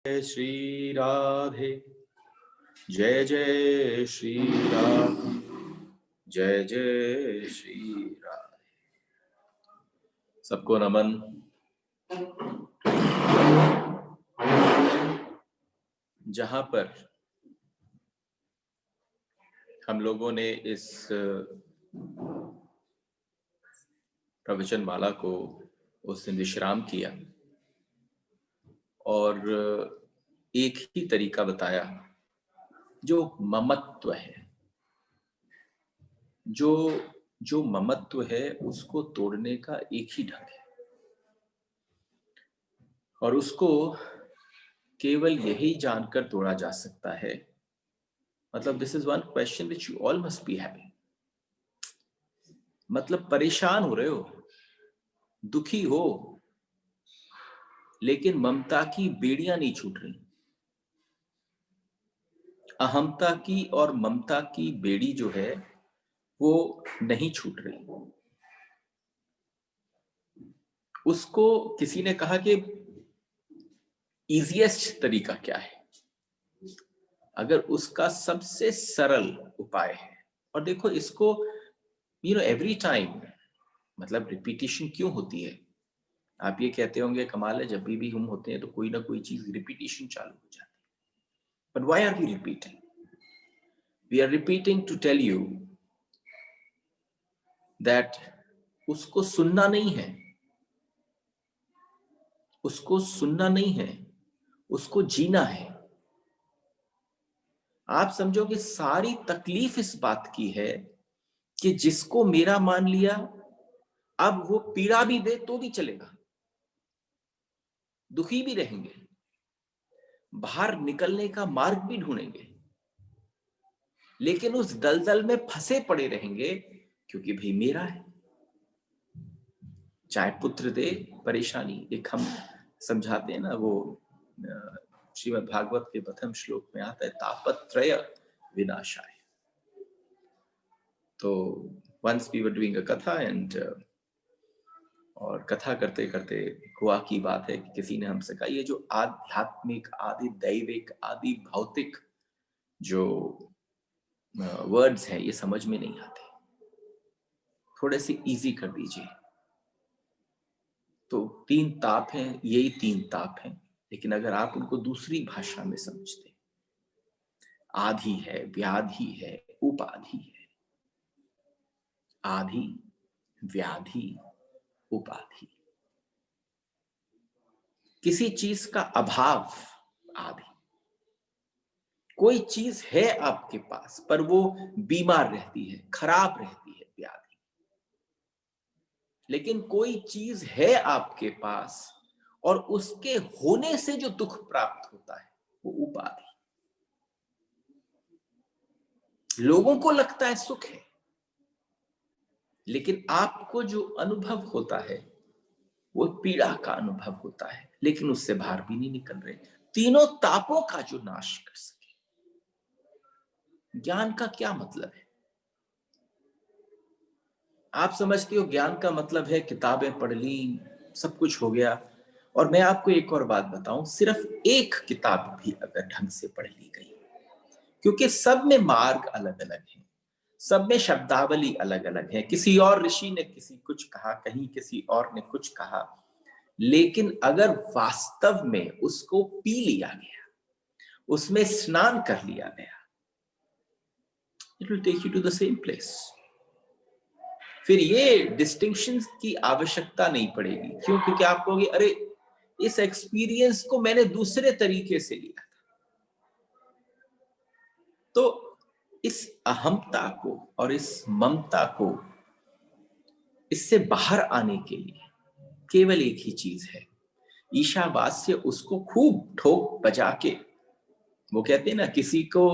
जय श्री राधे, जय जय श्री राधे, जय जय श्री राधे। सबको नमन। जहां पर हम लोगों ने इस प्रवचन माला को उस दिन विश्राम किया और एक ही तरीका बताया जो ममत्व है, जो ममत्व है उसको तोड़ने का एक ही ढंग है और उसको केवल यही जानकर तोड़ा जा सकता है। मतलब this is one question which you all must be having. मतलब परेशान हो रहे हो, दुखी हो, लेकिन ममता की बेड़ियां नहीं छूट रही। अहमता की और ममता की बेड़ी जो है वो नहीं छूट रही। उसको किसी ने कहा कि इजीएस्ट तरीका क्या है? अगर उसका सबसे सरल उपाय है, और देखो इसको एवरी टाइम, मतलब रिपीटिशन क्यों होती है? आप ये कहते होंगे कमाल है, जब भी हम होते हैं तो कोई ना कोई चीज रिपीटिशन चालू हो जाती है। But why are we repeating? We are repeating to tell you that उसको सुनना नहीं है, उसको सुनना नहीं है, उसको जीना है। आप समझो कि सारी तकलीफ इस बात की है कि जिसको मेरा मान लिया, अब वो पीड़ा भी दे तो भी चलेगा, दुखी भी रहेंगे, बाहर निकलने का मार्ग भी ढूंढेंगे, लेकिन उस दलदल में फंसे पड़े रहेंगे क्योंकि भाई मेरा है। चाहे पुत्र दे परेशानी, एक हम समझाते हैं ना, वो श्रीमद् भागवत के प्रथम श्लोक में आता है, तापत्रय विनाशाय। तो once we were doing a कथा एंड और कथा करते करते हुआ की बात है कि किसी ने हमसे कहा ये जो आध्यात्मिक, आदि दैविक, आदि भौतिक जो वर्ड्स हैं ये समझ में नहीं आते, थोड़े से इजी कर दीजिए। तो 3 ताप हैं, यही 3 ताप हैं, लेकिन अगर आप उनको दूसरी भाषा में समझते, आधि है, व्याधि है, उपाधि है। आधि, व्याधि, उपाधि। किसी चीज का अभाव आधि। कोई चीज है आपके पास पर वो बीमार रहती है, खराब रहती है, व्याधि। लेकिन कोई चीज है आपके पास और उसके होने से जो दुख प्राप्त होता है वो उपाधि। लोगों को लगता है सुख है, लेकिन आपको जो अनुभव होता है वो पीड़ा का अनुभव होता है, लेकिन उससे बाहर भी नहीं निकल रहे। तीनों तापों का जो नाश कर सके। ज्ञान का क्या मतलब है? आप समझते हो ज्ञान का मतलब है किताबें पढ़ ली, सब कुछ हो गया। और मैं आपको एक और बात बताऊं, सिर्फ एक किताब भी अगर ढंग से पढ़ ली गई, क्योंकि सब में मार्ग अलग अलग है, सब में शब्दावली अलग अलग है। किसी और ऋषि ने किसी कुछ कहा, कहीं किसी और ने कुछ कहा, लेकिन अगर वास्तव में उसको पी लिया गया, उसमें स्नान कर लिया गया, it will take you to the same place. फिर ये डिस्टिंक्शन की आवश्यकता नहीं पड़ेगी। क्यों? क्योंकि आप कहोगे अरे इस एक्सपीरियंस को मैंने दूसरे तरीके से लिया था। तो इस अहमता को और इस ममता को, इससे बाहर आने के लिए केवल एक ही चीज है, ईशावास्य। उसको खूब ठोक बजा के, वो कहते हैं ना, किसी को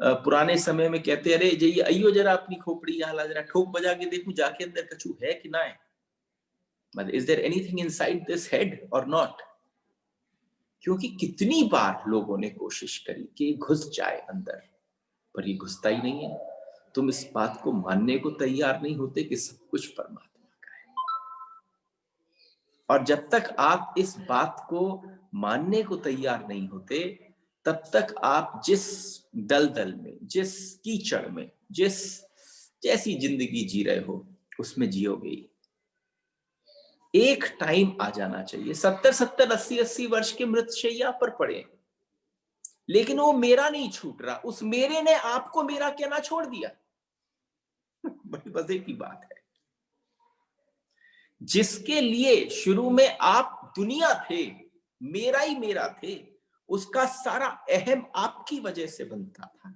पुराने समय में कहते अरे जाइए आइयो जरा अपनी खोपड़ी यहाँ ला, जरा ठोक बजा के देखूं जाके अंदर कछु है कि ना है, मतलब is there anything inside this head or not. क्योंकि कितनी बार लोगों ने कोशिश करी कि घुस जाए अंदर, पर ये घुसता ही नहीं है। तुम इस बात को मानने को तैयार नहीं होते कि सब कुछ परमात्मा का है। और जब तक आप इस बात को मानने को तैयार नहीं होते, तब तक आप जिस दलदल में, जिस कीचड़ में, जिस जैसी जिंदगी जी रहे हो उसमें जियोगे ही। एक टाइम आ जाना चाहिए, 70-70, 80-80 वर्ष के मृतशैया पर पड़े, लेकिन वो मेरा नहीं छूट रहा, उस मेरे ने आपको मेरा कहना छोड़ दिया। बड़ी मजे की बात है। जिसके लिए शुरू में आप दुनिया थे, मेरा ही मेरा थे, उसका सारा अहम आपकी वजह से बनता था।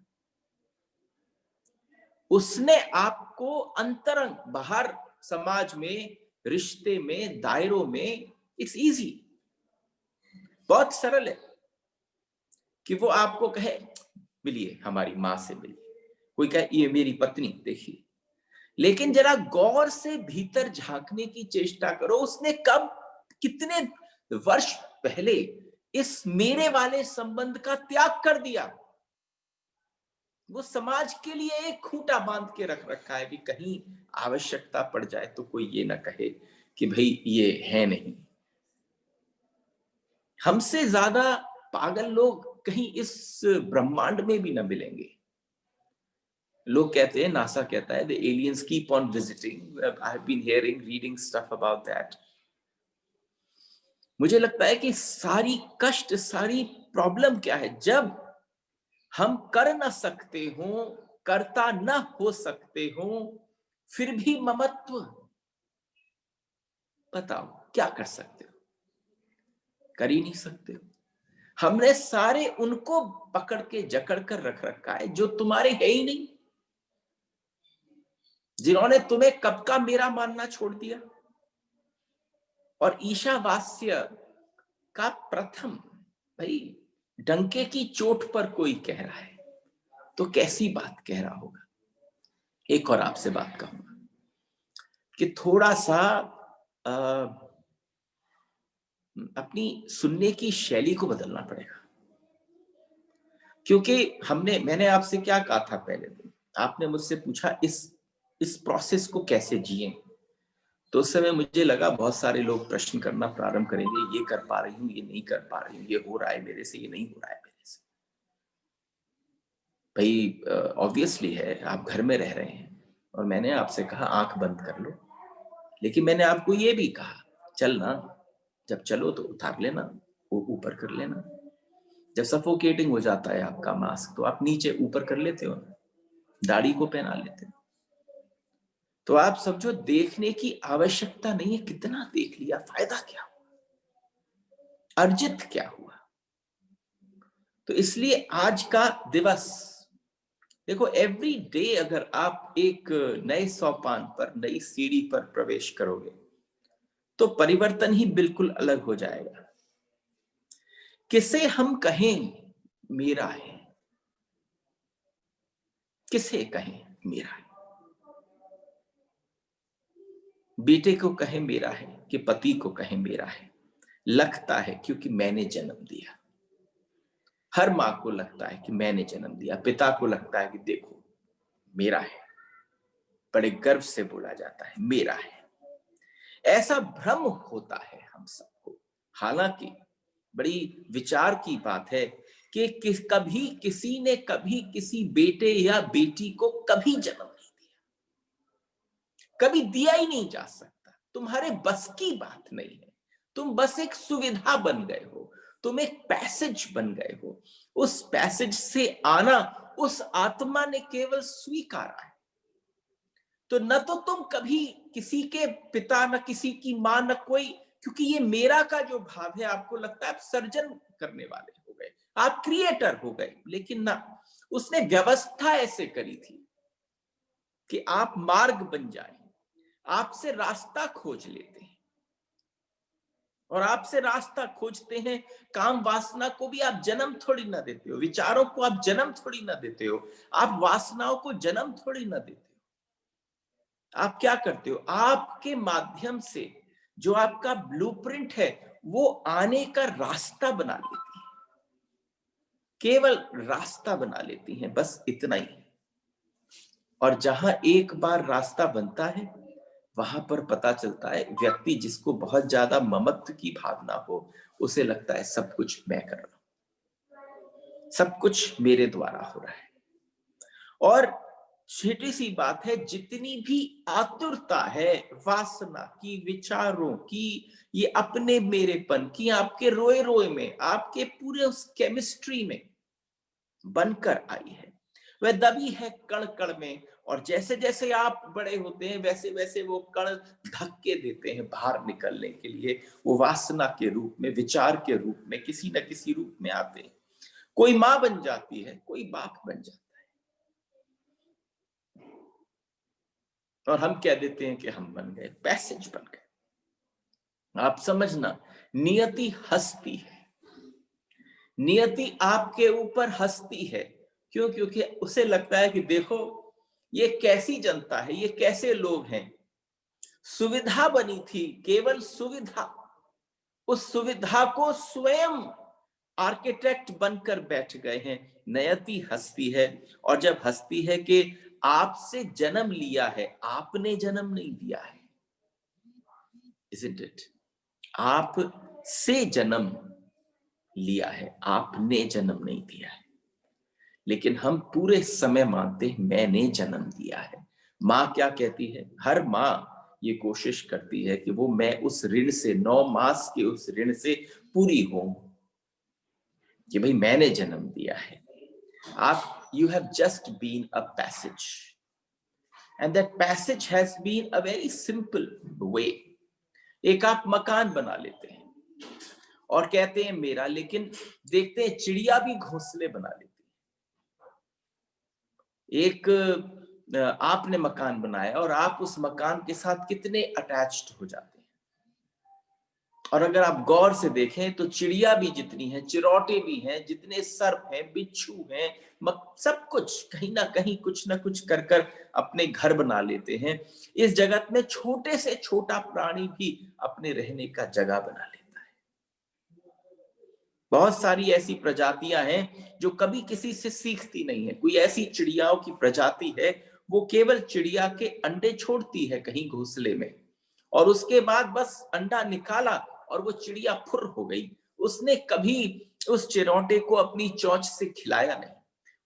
उसने आपको अंतरंग, बाहर समाज में, रिश्ते में, दायरों में, इट्स इजी, बहुत सरल है कि वो आपको कहे मिलिए, हमारी मां से मिलिए, कोई कहे ये मेरी पत्नी देखिए। लेकिन जरा गौर से भीतर झांकने की चेष्टा करो, उसने कब, कितने वर्ष पहले इस मेरे वाले संबंध का त्याग कर दिया। वो समाज के लिए एक खूंटा बांध के रख रखा है कि कहीं आवश्यकता पड़ जाए तो कोई ये ना कहे कि भाई ये है नहीं। हमसे ज्यादा पागल लोग कहीं इस ब्रह्मांड में भी ना मिलेंगे। लोग कहते हैं, नासा कहता है, the aliens keep on visiting, I have been hearing, reading stuff about that. मुझे लगता है कि सारी कष्ट, सारी प्रॉब्लम क्या है, जब हम कर न सकते हो, करता न हो सकते हो, फिर भी ममत्व, बताओ क्या कर सकते हो? कर ही नहीं सकते हो। हमने सारे उनको पकड़ के जकड़ कर रख रखा है जो तुम्हारे है ही नहीं, जिन्होंने तुम्हें कब का मेरा मानना छोड़ दिया। और ईशावास्य का प्रथम, भाई डंके की चोट पर कोई कह रहा है तो कैसी बात कह रहा होगा। एक और आपसे बात कहूंगा कि थोड़ा सा अपनी सुनने की शैली को बदलना पड़ेगा। क्योंकि मैंने आपसे क्या कहा था पहले दिन, आपने मुझसे पूछा इस प्रोसेस को कैसे जिए, तो उस समय मुझे लगा बहुत सारे लोग प्रश्न करना प्रारंभ करेंगे, ये कर पा रही हूँ, ये नहीं कर पा रही हूँ, ये हो रहा है मेरे से, ये नहीं हो रहा है मेरे से। भाई ऑब्वियसली है, आप घर में रह रहे हैं और मैंने आपसे कहा आंख बंद कर लो, लेकिन मैंने आपको ये भी कहा चलना, जब चलो तो उतार लेना, वो ऊपर कर लेना। जब सफोकेटिंग हो जाता है आपका मास्क तो आप नीचे ऊपर कर लेते हो ना, दाढ़ी को पहना लेते हो। तो आप समझो, देखने की आवश्यकता नहीं है, कितना देख लिया, फायदा क्या हुआ, अर्जित क्या हुआ। तो इसलिए आज का दिवस देखो, एवरी डे अगर आप एक नए सोपान पर, नई सीढ़ी पर प्रवेश करोगे तो परिवर्तन ही बिल्कुल अलग हो जाएगा। किसे हम कहें मेरा है, किसे कहें मेरा है, बेटे को कहें मेरा है कि पति को कहें मेरा है, लगता है क्योंकि मैंने जन्म दिया। हर मां को लगता है कि मैंने जन्म दिया, पिता को लगता है कि देखो मेरा है, बड़े गर्व से बोला जाता है मेरा है। ऐसा भ्रम होता है हम सबको। हालांकि बड़ी विचार की बात है कि कभी किसी ने कभी किसी बेटे या बेटी को कभी जन्म नहीं दिया, कभी दिया ही नहीं जा सकता, तुम्हारे बस की बात नहीं है। तुम बस एक सुविधा बन गए हो, तुम एक पैसेज बन गए हो। उस पैसेज से आना उस आत्मा ने केवल स्वीकारा है। तो न तो तुम कभी किसी के पिता, न किसी की मां, न कोई, क्योंकि ये मेरा का जो भाव है, आपको लगता है आप सर्जन करने वाले हो गए, आप क्रिएटर हो गए, लेकिन ना, उसने व्यवस्था ऐसे करी थी कि आप मार्ग बन जाए, आपसे रास्ता खोज लेते हैं। और आपसे रास्ता खोजते हैं, काम वासना को भी आप जन्म थोड़ी ना देते हो, विचारों को आप जन्म थोड़ी ना देते हो, आप वासनाओं को जन्म थोड़ी ना देते हो। आप क्या करते हो, आपके माध्यम से जो आपका ब्लूप्रिंट है वो आने का रास्ता बना लेती है, केवल रास्ता बना लेती हैं, बस इतना ही। और जहां एक बार रास्ता बनता है वहां पर पता चलता है, व्यक्ति जिसको बहुत ज्यादा ममत्व की भावना हो उसे लगता है सब कुछ मैं कर रहा हूं, सब कुछ मेरे द्वारा हो रहा है। और छोटी सी बात है, जितनी भी आतुरता है वासना की, विचारों की, ये अपने मेरेपन की आपके रोए रोए में, आपके पूरे उस केमिस्ट्री में बनकर आई है, वह दबी है कण कण में। और जैसे जैसे आप बड़े होते हैं वैसे वैसे वो कण धक्के देते हैं बाहर निकलने के लिए, वो वासना के रूप में, विचार के रूप में, किसी न किसी रूप में आते हैं। कोई माँ बन जाती है, कोई बाप बन जाता है, और हम कह देते हैं कि हम बन गए, पैसेज बन गए। आप समझना, नियति हंसती है, नियति आपके ऊपर हंसती है। क्यों? क्योंकि उसे लगता है कि देखो ये कैसी जनता है, ये कैसे लोग हैं। सुविधा बनी थी, केवल सुविधा, उस सुविधा को स्वयं आर्किटेक्ट बनकर बैठ गए हैं। नियति हंसती है, और जब हंसती है कि आपसे जन्म लिया है, आपने जन्म नहीं दिया है, isn't it? आप से जन्म लिया है, आपने जन्म नहीं दिया है। लेकिन हम पूरे समय मानते हैं मैंने जन्म दिया है। माँ क्या कहती है? हर माँ ये कोशिश करती है कि वो मैं उस ऋण से, 9 मास के उस ऋण से पूरी हूं, कि भाई मैंने जन्म दिया है। आप, you have just been a passage, and that passage has been a very simple way. एक आप मकान बना लेते हैं और कहते हैं मेरा, लेकिन देखते हैं चिड़िया भी घोंसले बना लेती है। एक आपने मकान बनाया और आप उस मकान के साथ कितने अटैच्ड हो जाते हैं। और अगर आप गौर से देखें तो चिड़िया भी जितनी है, चिरौटे भी हैं, जितने सर्प हैं, बिच्छू हैं, सब कुछ कहीं ना कहीं कुछ ना कुछ कर कर अपने घर बना लेते हैं। इस जगत में छोटे से छोटा प्राणी भी अपने रहने का जगह बना लेता है। बहुत सारी ऐसी प्रजातियां हैं जो कभी किसी से सीखती नहीं है। कोई ऐसी चिड़ियाओं की प्रजाति है, वो केवल चिड़िया के अंडे छोड़ती है कहीं घोंसले में, और उसके बाद बस अंडा निकाला और वो चिड़िया फुर हो गई। उसने कभी उस चिरौटे को अपनी चोंच से खिलाया नहीं,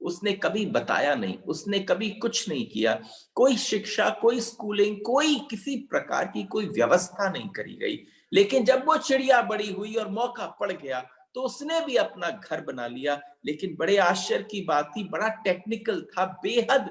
उसने कभी बताया नहीं, उसने कभी कुछ नहीं किया। कोई शिक्षा, कोई स्कूलिंग, कोई किसी प्रकार की कोई व्यवस्था नहीं करी गई। लेकिन जब वो चिड़िया बड़ी हुई और मौका पड़ गया तो उसने भी अपना घर बना लिया। लेकिन बड़े आश्चर्य की बात थी, बड़ा टेक्निकल था, बेहद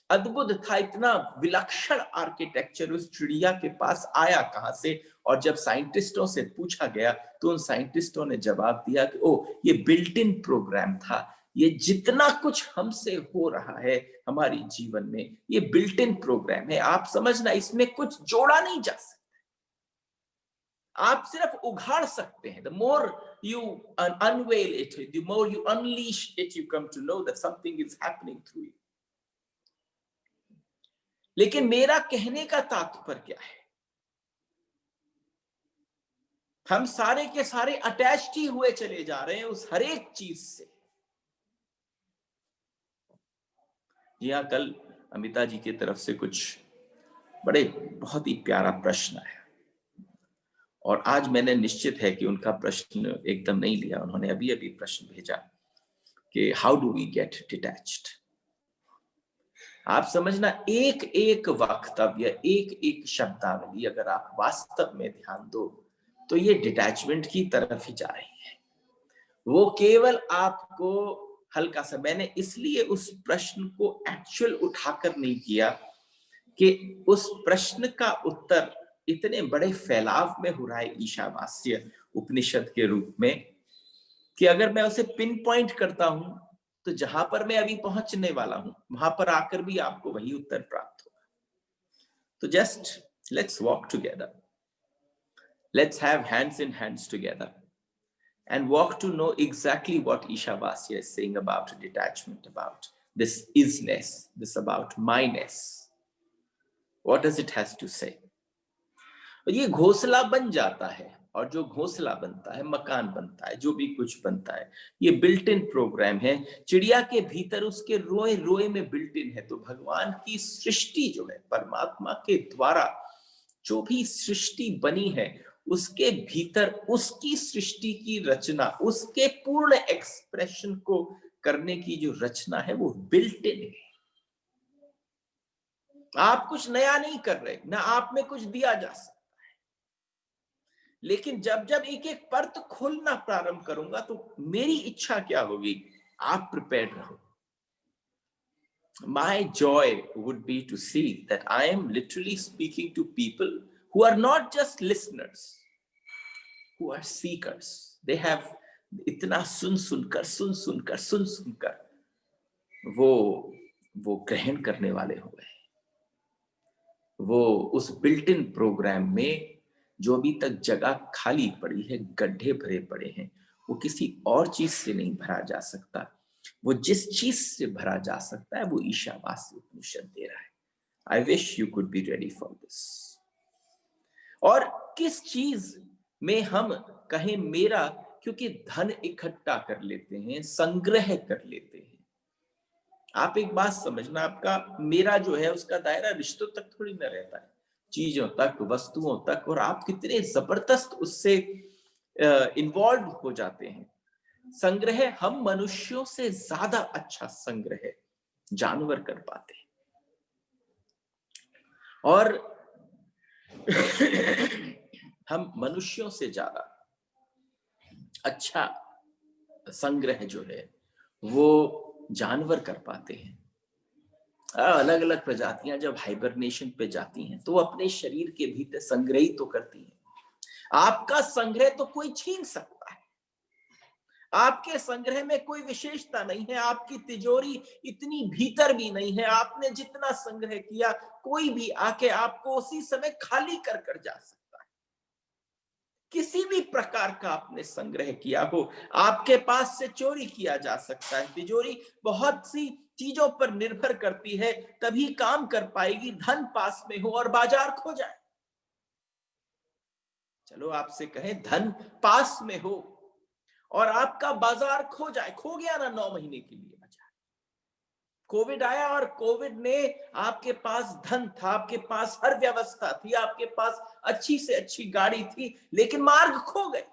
अद्भुत था, इतना विलक्षण आर्किटेक्चर उस चिड़िया के पास आया कहां से। और जब साइंटिस्टों से पूछा गया तो उन साइंटिस्टों ने जवाब दिया कि ओ, ये बिल्ट इन प्रोग्राम था। ये जितना कुछ हमसे हो रहा है हमारी जीवन में, ये बिल्ट इन प्रोग्राम है। आप समझना, इसमें कुछ जोड़ा नहीं जा सकता, आप सिर्फ उघाड़ सकते हैं। The more you unveil it, the more you unleash it, you come to know that something is happening through you. लेकिन मेरा कहने का तात्पर्य क्या है? हम सारे के सारे अटैच्ड ही हुए चले जा रहे हैं उस हर एक चीज से। जी हाँ, कल अमिता जी की तरफ से कुछ बड़े बहुत ही प्यारा प्रश्न है, और आज मैंने निश्चित है कि उनका प्रश्न एकदम नहीं लिया। उन्होंने अभी अभी प्रश्न भेजा कि how do we get detached. आप समझना, एक एक वक्तव्य, एक एक शब्दावली अगर आप वास्तव में ध्यान दो तो ये डिटैचमेंट की तरफ ही जा रही है। वो केवल आपको हल्का सा, मैंने इसलिए उस प्रश्न को एक्चुअल उठाकर नहीं किया कि उस प्रश्न का उत्तर इतने बड़े फैलाव में हो रहा है ईशावास्य उपनिषद के रूप में, कि अगर मैं उसे पिन पॉइंट करता हूं तो जहां पर मैं अभी पहुंचने वाला हूं वहां पर आकर भी आपको वही उत्तर प्राप्त होगा। तो just let's walk together, let's have hands in hands together and walk to know exactly what Ishavasya is saying about detachment, about this isness, this about myness. What does it has to say? ये घोंसला बन जाता है, और जो घोंसला बनता है, मकान बनता है, जो भी कुछ बनता है, ये बिल्ट इन प्रोग्राम है। चिड़िया के भीतर उसके रोए रोए में बिल्ट इन है। तो भगवान की सृष्टि जो है, परमात्मा के द्वारा जो भी सृष्टि बनी है, उसके भीतर उसकी सृष्टि की रचना, उसके पूर्ण एक्सप्रेशन को करने की जो रचना है वो बिल्ट इन है। आप कुछ नया नहीं कर रहे, ना आप में कुछ दिया जा सकता, लेकिन जब जब एक एक परत खोलना प्रारंभ करूंगा तो मेरी इच्छा क्या होगी, आप प्रिपेयर्ड रहो। My joy would be to see that I am literally speaking to people who are not just listeners, who are seekers. They have इतना सुन सुनकर वो ग्रहण करने वाले हो गए। वो उस बिल्ट इन प्रोग्राम में जो अभी तक जगह खाली पड़ी है, गड्ढे भरे पड़े हैं, वो किसी और चीज से नहीं भरा जा सकता। वो जिस चीज से भरा जा सकता है वो ईशावास्य उपनिषद दे रहा है। I wish you could be ready for this. और किस चीज में हम कहें मेरा, क्योंकि धन इकट्ठा कर लेते हैं, संग्रह कर लेते हैं। आप एक बात समझना, आपका मेरा जो है उसका दायरा रिश्तों तक थोड़ी ना रहता है, चीजों तक, वस्तुओं तक, और आप कितने जबरदस्त उससे इन्वॉल्व हो जाते हैं। संग्रह हम मनुष्यों से ज्यादा अच्छा संग्रह जानवर कर पाते हैं, और हम मनुष्यों से ज्यादा अच्छा संग्रह जो है वो जानवर कर पाते हैं। अलग अलग प्रजातियां जब हाइबरनेशन पे जाती हैं तो अपने शरीर के भीतर संग्रहित तो करती हैं। आपका संग्रह तो कोई छीन सकता है, आपके संग्रह में कोई विशेषता नहीं है, आपकी तिजोरी इतनी भीतर भी नहीं है, आपने जितना संग्रह किया कोई भी आके आपको उसी समय खाली कर कर जा सकता है। किसी भी प्रकार का आपने संग्रह किया हो, आपके पास से चोरी किया जा सकता है। तिजोरी बहुत सी चीजों पर निर्भर करती है, तभी काम कर पाएगी। धन पास में हो और बाजार खो जाए, चलो आपसे कहें धन पास में हो और आपका बाजार खो जाए, खो गया ना 9 महीने के लिए बाजार। कोविड आया और कोविड ने, आपके पास धन था, आपके पास हर व्यवस्था थी, आपके पास अच्छी से अच्छी गाड़ी थी, लेकिन मार्ग खो गए,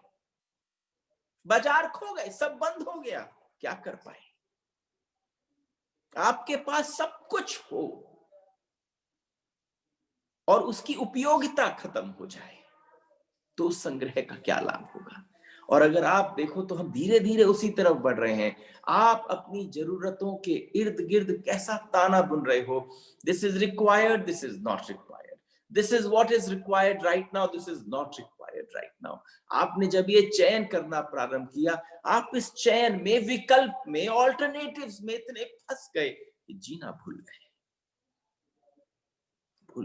बाजार खो गए, सब बंद हो गया, क्या कर पाए? आपके पास सब कुछ हो और उसकी उपयोगिता खत्म हो जाए तो संग्रह का क्या लाभ होगा? और अगर आप देखो तो हम धीरे धीरे उसी तरफ बढ़ रहे हैं। आप अपनी जरूरतों के इर्द गिर्द कैसा ताना बुन रहे हो, this is required, this is not required, this is what is required right now, this is not required right now. आपने जब ये चयन करना प्रारंभ किया, आप इस चयन में, विकल्प में, ऑल्टरनेटिव्स में इतने फंस गए कि जीना भूल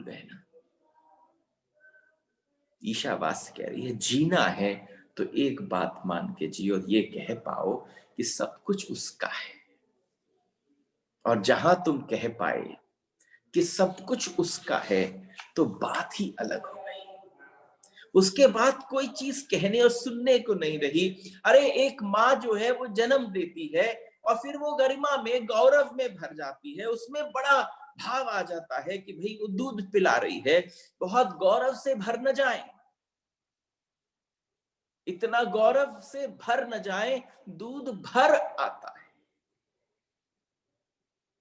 गए ना। ईशावास्य कह रही है जीना है तो एक बात मान के जियो, ये कह पाओ कि सब कुछ उसका है। और जहां तुम कह पाए कि सब कुछ उसका है तो बात ही अलग हो गई। उसके बाद कोई चीज कहने और सुनने को नहीं रही। अरे एक माँ जो है वो जन्म देती है और फिर वो गरिमा में, गौरव में भर जाती है, उसमें बड़ा भाव आ जाता है कि भाई वो दूध पिला रही है, बहुत गौरव से भर न जाए, इतना गौरव से भर न जाए, दूध भर आता है।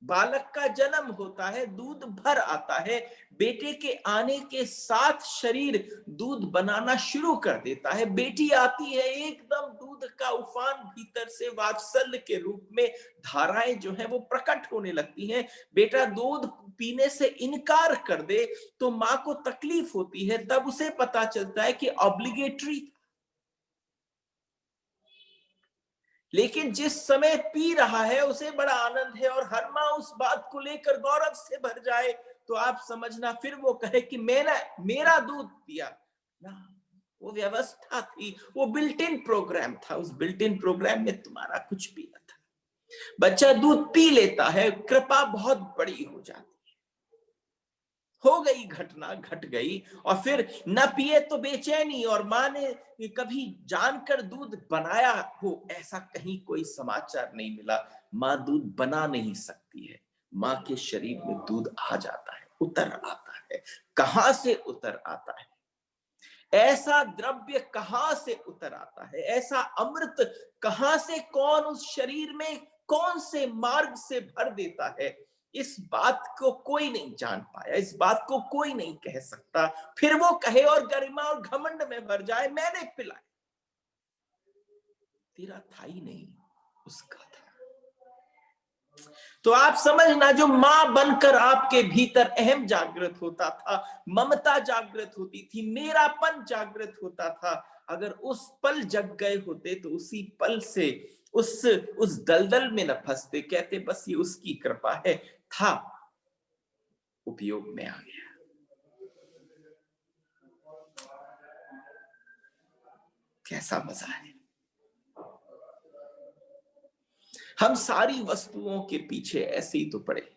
बालक का जन्म होता है, दूध भर आता है, बेटे के आने के साथ शरीर दूध बनाना शुरू कर देता है। बेटी आती है, एकदम दूध का उफान भीतर से वात्सल्य के रूप में धाराएं जो है वो प्रकट होने लगती हैं। बेटा दूध पीने से इनकार कर दे तो माँ को तकलीफ होती है, तब उसे पता चलता है कि ऑब्लिगेटरी, लेकिन जिस समय पी रहा है उसे बड़ा आनंद है और हर माँ उस बात को लेकर गौरव से भर जाए, तो आप समझना फिर वो कहे कि मैंने मेरा दूध पिया ना। वो व्यवस्था थी, वो बिल्ट इन प्रोग्राम था, उस बिल्ट इन प्रोग्राम में तुम्हारा कुछ भी न था। बच्चा दूध पी लेता है, कृपा बहुत बड़ी हो जाती, हो गई घटना, घट गई, और फिर न पिए तो बेचैनी, और माँ ने कभी जानकर दूध बनाया हो ऐसा कहीं कोई समाचार नहीं मिला। माँ दूध बना नहीं सकती है, माँ के शरीर में दूध आ जाता है, उतर आता है। कहां से उतर आता है? ऐसा द्रव्य कहां से उतर आता है, ऐसा अमृत कहां से कौन उस शरीर में कौन से मार्ग से भर देता है, इस बात को कोई नहीं जान पाया, इस बात को कोई नहीं कह सकता। फिर वो कहे और गरिमा और घमंड में भर जाए, मैंने पिलाया। तेरा था ही नहीं, उसका था। तो आप समझना, जो मां बनकर आपके भीतर अहम जागृत होता था, ममता जागृत होती थी, मेरापन जागृत होता था, अगर उस पल जग गए होते तो उसी पल से उस दलदल में न फंसते, कहते बस ये उसकी कृपा है, था, उपयोग में आ गया। कैसा मजा है। हम सारी वस्तुओं के पीछे ऐसे ही तो पड़े,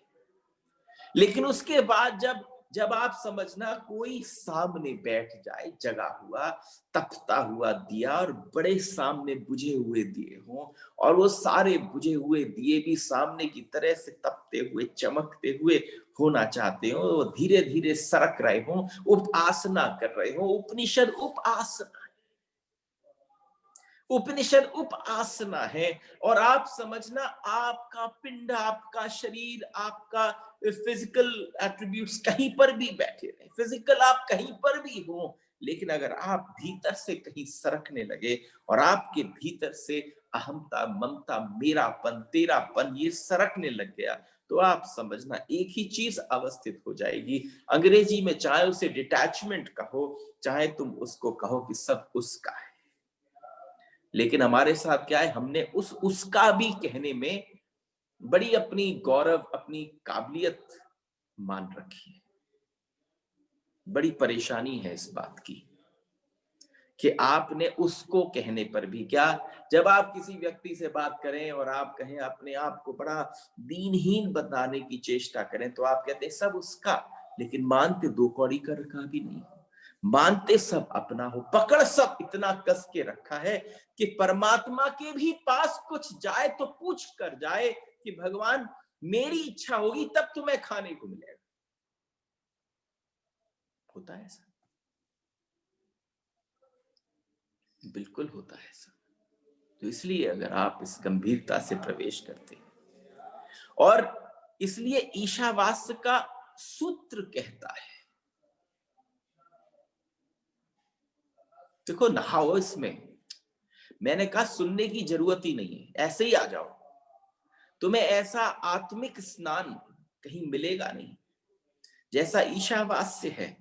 लेकिन उसके बाद जब जब आप समझना, कोई सामने बैठ जाए, जगा हुआ तपता हुआ दिया और बड़े सामने बुझे हुए दिए हों, और वो सारे बुझे हुए दिए भी सामने की तरह से तपते हुए चमकते हुए होना चाहते हो, वो धीरे धीरे सरक रहे हों, उपासना कर रहे हो। उपनिषद उपासना, उपनिषद उपासना है। और आप समझना, आपका पिंड, आपका शरीर, आपका फिजिकल एट्रीब्यूट्स कहीं पर भी बैठे रहे, फिजिकल आप कहीं पर भी हो, लेकिन अगर आप भीतर से कहीं सरकने लगे और आपके भीतर से अहमता, ममता, मेरापन, तेरापन ये सरकने लग गया, तो आप समझना एक ही चीज अवस्थित हो जाएगी। अंग्रेजी में चाहे उसे डिटैचमेंट कहो, चाहे तुम उसको कहो कि सब उसका है। लेकिन हमारे साथ क्या है, हमने उसका भी कहने में बड़ी अपनी गौरव, अपनी काबिलियत मान रखी है। बड़ी परेशानी है इस बात की कि आपने उसको कहने पर भी क्या, जब आप किसी व्यक्ति से बात करें और आप कहें, अपने आप को बड़ा दीनहीन बताने की चेष्टा करें, तो आप कहते हैं सब उसका, लेकिन मानते दो कौड़ी कर का भी नहीं, मानते सब अपना हो, पकड़ सब इतना कस के रखा है कि परमात्मा के भी पास कुछ जाए तो पूछ कर जाए कि भगवान मेरी इच्छा होगी तब तुम्हें खाने को मिलेगा। होता है ऐसा, बिल्कुल होता है ऐसा। तो इसलिए अगर आप इस गंभीरता से प्रवेश करते हैं, और इसलिए ईशावास्य का सूत्र कहता है, देखो नहाओ इसमें, मैंने कहा सुनने की जरूरत ही नहीं है, ऐसे ही आ जाओ, तुम्हें ऐसा आत्मिक स्नान कहीं मिलेगा नहीं जैसा ईशावास्य है।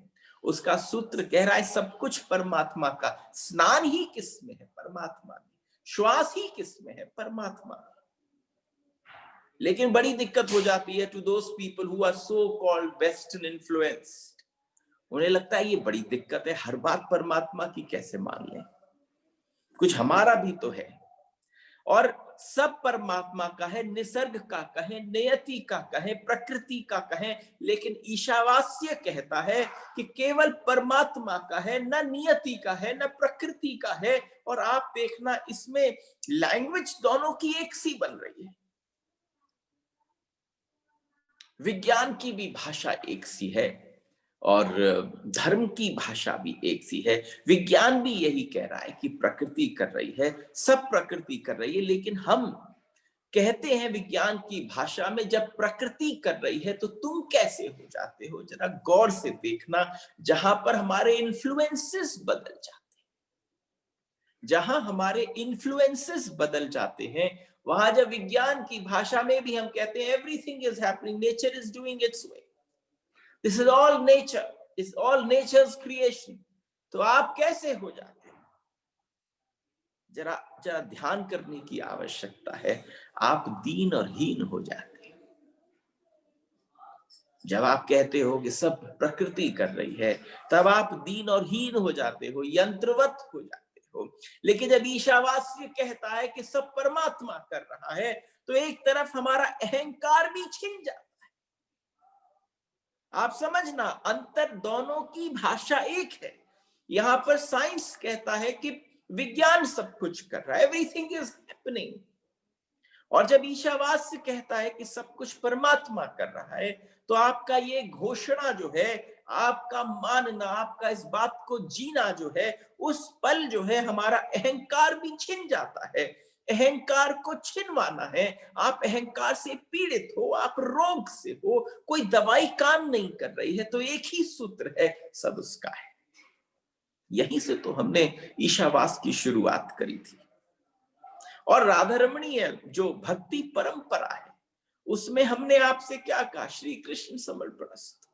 उसका सूत्र कह रहा है सब कुछ परमात्मा का, स्नान ही किसमें है, परमात्मा में, श्वास ही किसमें है, परमात्मा में। लेकिन बड़ी दिक्कत हो जाती है to those people who are so called western influenced, उन्हें लगता है ये बड़ी दिक्कत है, हर बात परमात्मा की कैसे मान लें, कुछ हमारा भी तो है। और सब परमात्मा का है, निसर्ग का कहें, नियति का कहें, प्रकृति का कहें, लेकिन ईशावास्य कहता है कि केवल परमात्मा का है, न नियति का है, न प्रकृति का है। और आप देखना इसमें लैंग्वेज दोनों की एक सी बन रही है, विज्ञान की भी भाषा एक सी है और धर्म की भाषा भी एक सी है। विज्ञान भी यही कह रहा है कि प्रकृति कर रही है, सब प्रकृति कर रही है, लेकिन हम कहते हैं विज्ञान की भाषा में, जब प्रकृति कर रही है तो तुम कैसे हो जाते हो, जरा गौर से देखना। जहां पर हमारे इन्फ्लुएंसेस बदल जाते हैं, जहां हमारे इन्फ्लुएंसेस बदल जाते हैं, वहां जब विज्ञान की भाषा में भी हम कहते हैं everything is happening, nature is doing it's way, this is all nature, is all nature's creation, तो आप कैसे हो जाते हैं? जरा जरा ध्यान करने की आवश्यकता है। आप दीन और हीन हो जाते हैं जब आप कहते हो कि सब प्रकृति कर रही है, तब आप दीन और हीन हो जाते हो, यंत्रवत हो जाते हो। लेकिन जब ईशावास्य कहता है कि सब परमात्मा कर रहा है, तो एक तरफ हमारा अहंकार भी छिन जाता है। आप समझना, अंतर दोनों की भाषा एक है। यहां पर साइंस कहता है कि विज्ञान सब कुछ कर रहा है, एवरीथिंग इज हैपनिंग, और जब ईशावास्य कहता है कि सब कुछ परमात्मा कर रहा है, तो आपका ये घोषणा जो है आपका मानना, आपका इस बात को जीना जो है, उस पल जो है हमारा अहंकार भी छिन जाता है। अहंकार को छिनवाना है। आप अहंकार से पीड़ित हो, आप रोग से हो, कोई दवाई काम नहीं कर रही है, तो एक ही सूत्र है, सब उसका है। यहीं से तो हमने ईशावास की शुरुआत करी थी। और राधा रमणीय जो भक्ति परंपरा है, उसमें हमने आपसे क्या कहा? श्री कृष्ण समर्पणस्तु।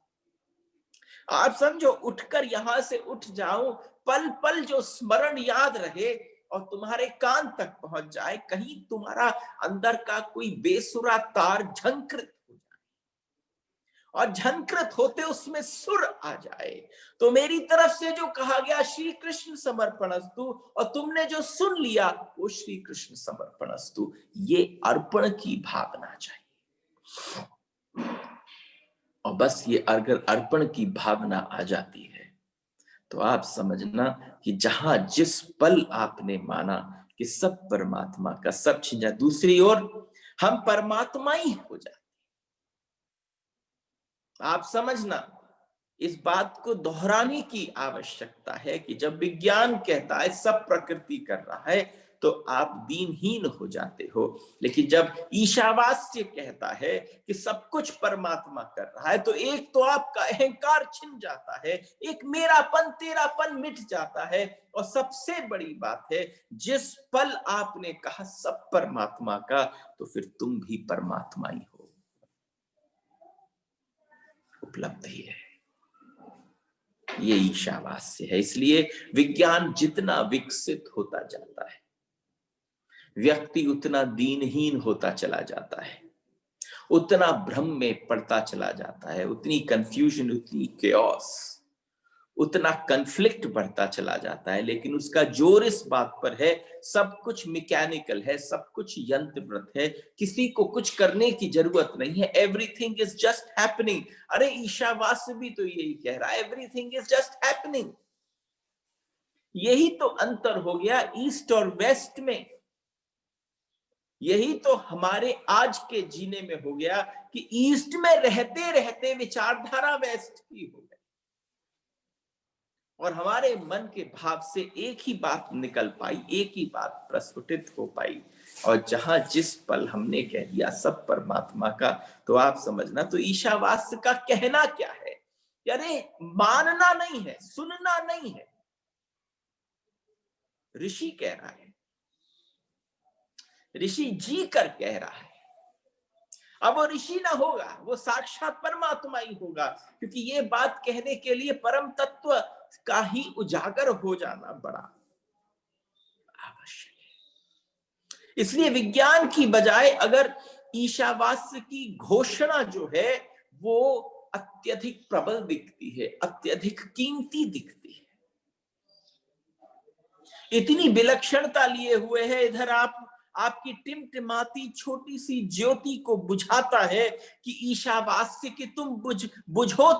आप समझो, उठकर यहां से उठ जाओ, पल पल जो स्मरण याद रहे और तुम्हारे कान तक पहुंच जाए, कहीं तुम्हारा अंदर का कोई बेसुरा तार झंकृत हो जाए, और झंकृत होते उसमें सुर आ जाए, तो मेरी तरफ से जो कहा गया श्री कृष्ण समर्पणस्तु, और तुमने जो सुन लिया वो श्री कृष्ण समर्पणस्तु, ये अर्पण की भावना चाहिए। और बस ये अगर अर्पण की भावना आ जाती है, तो आप समझना कि जहां जिस पल आपने माना कि सब परमात्मा का, सब छिन जाए, दूसरी ओर हम परमात्मा ही हो जाते। आप समझना, इस बात को दोहराने की आवश्यकता है कि जब विज्ञान कहता है सब प्रकृति कर रहा है, तो आप दीनहीन हो जाते हो। लेकिन जब ईशावास्य कहता है कि सब कुछ परमात्मा कर रहा है, तो एक तो आपका अहंकार छिन जाता है, एक मेरापन तेरापन मिट जाता है, और सबसे बड़ी बात है, जिस पल आपने कहा सब परमात्मा का, तो फिर तुम भी परमात्मा ही हो। उपलब्धि है, ये ईशावास्य है। इसलिए विज्ञान जितना विकसित होता जाता है, व्यक्ति उतना दीनहीन होता चला जाता है, उतना भ्रम में पड़ता चला जाता है, उतनी कंफ्यूजन, उतनी केओस, उतना कन्फ्लिक्ट बढ़ता चला जाता है। लेकिन उसका जोर इस बात पर है, सब कुछ मैकेनिकल है, सब कुछ यंत्रवत है, किसी को कुछ करने की जरूरत नहीं है, एवरीथिंग इज जस्ट हैपनिंग। अरे ईशावास्य भी तो यही कह रहा है, एवरीथिंग इज जस्ट हैपनिंग। यही तो अंतर हो गया ईस्ट और वेस्ट में। यही तो हमारे आज के जीने में हो गया कि ईस्ट में रहते रहते विचारधारा वेस्ट की हो गई, और हमारे मन के भाव से एक ही बात निकल पाई, एक ही बात प्रस्फुटित हो पाई। और जहां जिस पल हमने कह दिया सब परमात्मा का, तो आप समझना, तो ईशावास्य का कहना क्या है? अरे मानना नहीं है, सुनना नहीं है, ऋषि कह रहा है, ऋषि जी कर कह रहा है। अब वो ऋषि ना होगा, वो साक्षात परमात्मा ही होगा, क्योंकि ये बात कहने के लिए परम तत्व का ही उजागर हो जाना बड़ा आवश्यक है। इसलिए विज्ञान की बजाय अगर ईशावास्य की घोषणा जो है वो अत्यधिक प्रबल दिखती है, अत्यधिक कीमती दिखती है, इतनी विलक्षणता लिए हुए है, इधर आपकी टिमटिमाती छोटी सी ज्योति को बुझाता है कि ईशावास्य की तुम बुझो,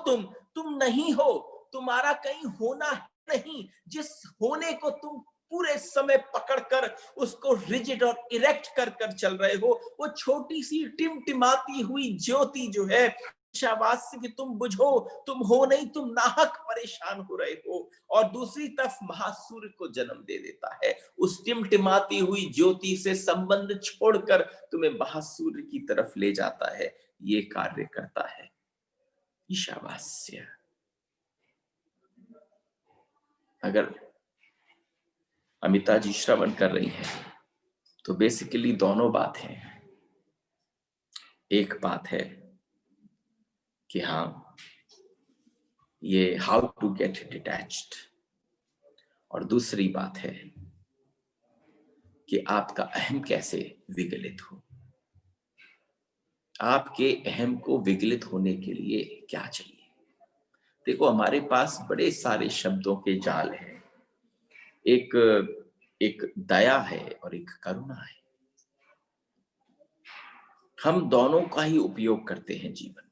तुम नहीं हो, तुम्हारा कहीं होना नहीं, जिस होने को तुम पूरे समय पकड़कर उसको रिजिड और इरेक्ट कर कर चल रहे हो, वो छोटी सी टिमटिमाती हुई ज्योति जो है ईशावास्य की तुम बुझो, तुम हो नहीं, तुम नाहक परेशान हो रहे हो। और दूसरी तरफ महासूर्य को जन्म दे देता है, उस टिमटिमाती हुई ज्योति से संबंध छोड़कर तुम्हें महासूर्य की तरफ ले जाता है। ये कार्य करता है ईशावास्य। अगर अमिता जी श्रवण कर रही है, तो बेसिकली दोनों बात है। एक बात है कि हाँ, ये हाउ टू गेट डिटैच्ड, और दूसरी बात है कि आपका अहम कैसे विगलित हो। आपके अहम को विगलित होने के लिए क्या चाहिए? देखो, हमारे पास बड़े सारे शब्दों के जाल हैं। एक एक दया है और एक करुणा है। हम दोनों का ही उपयोग करते हैं जीवन में।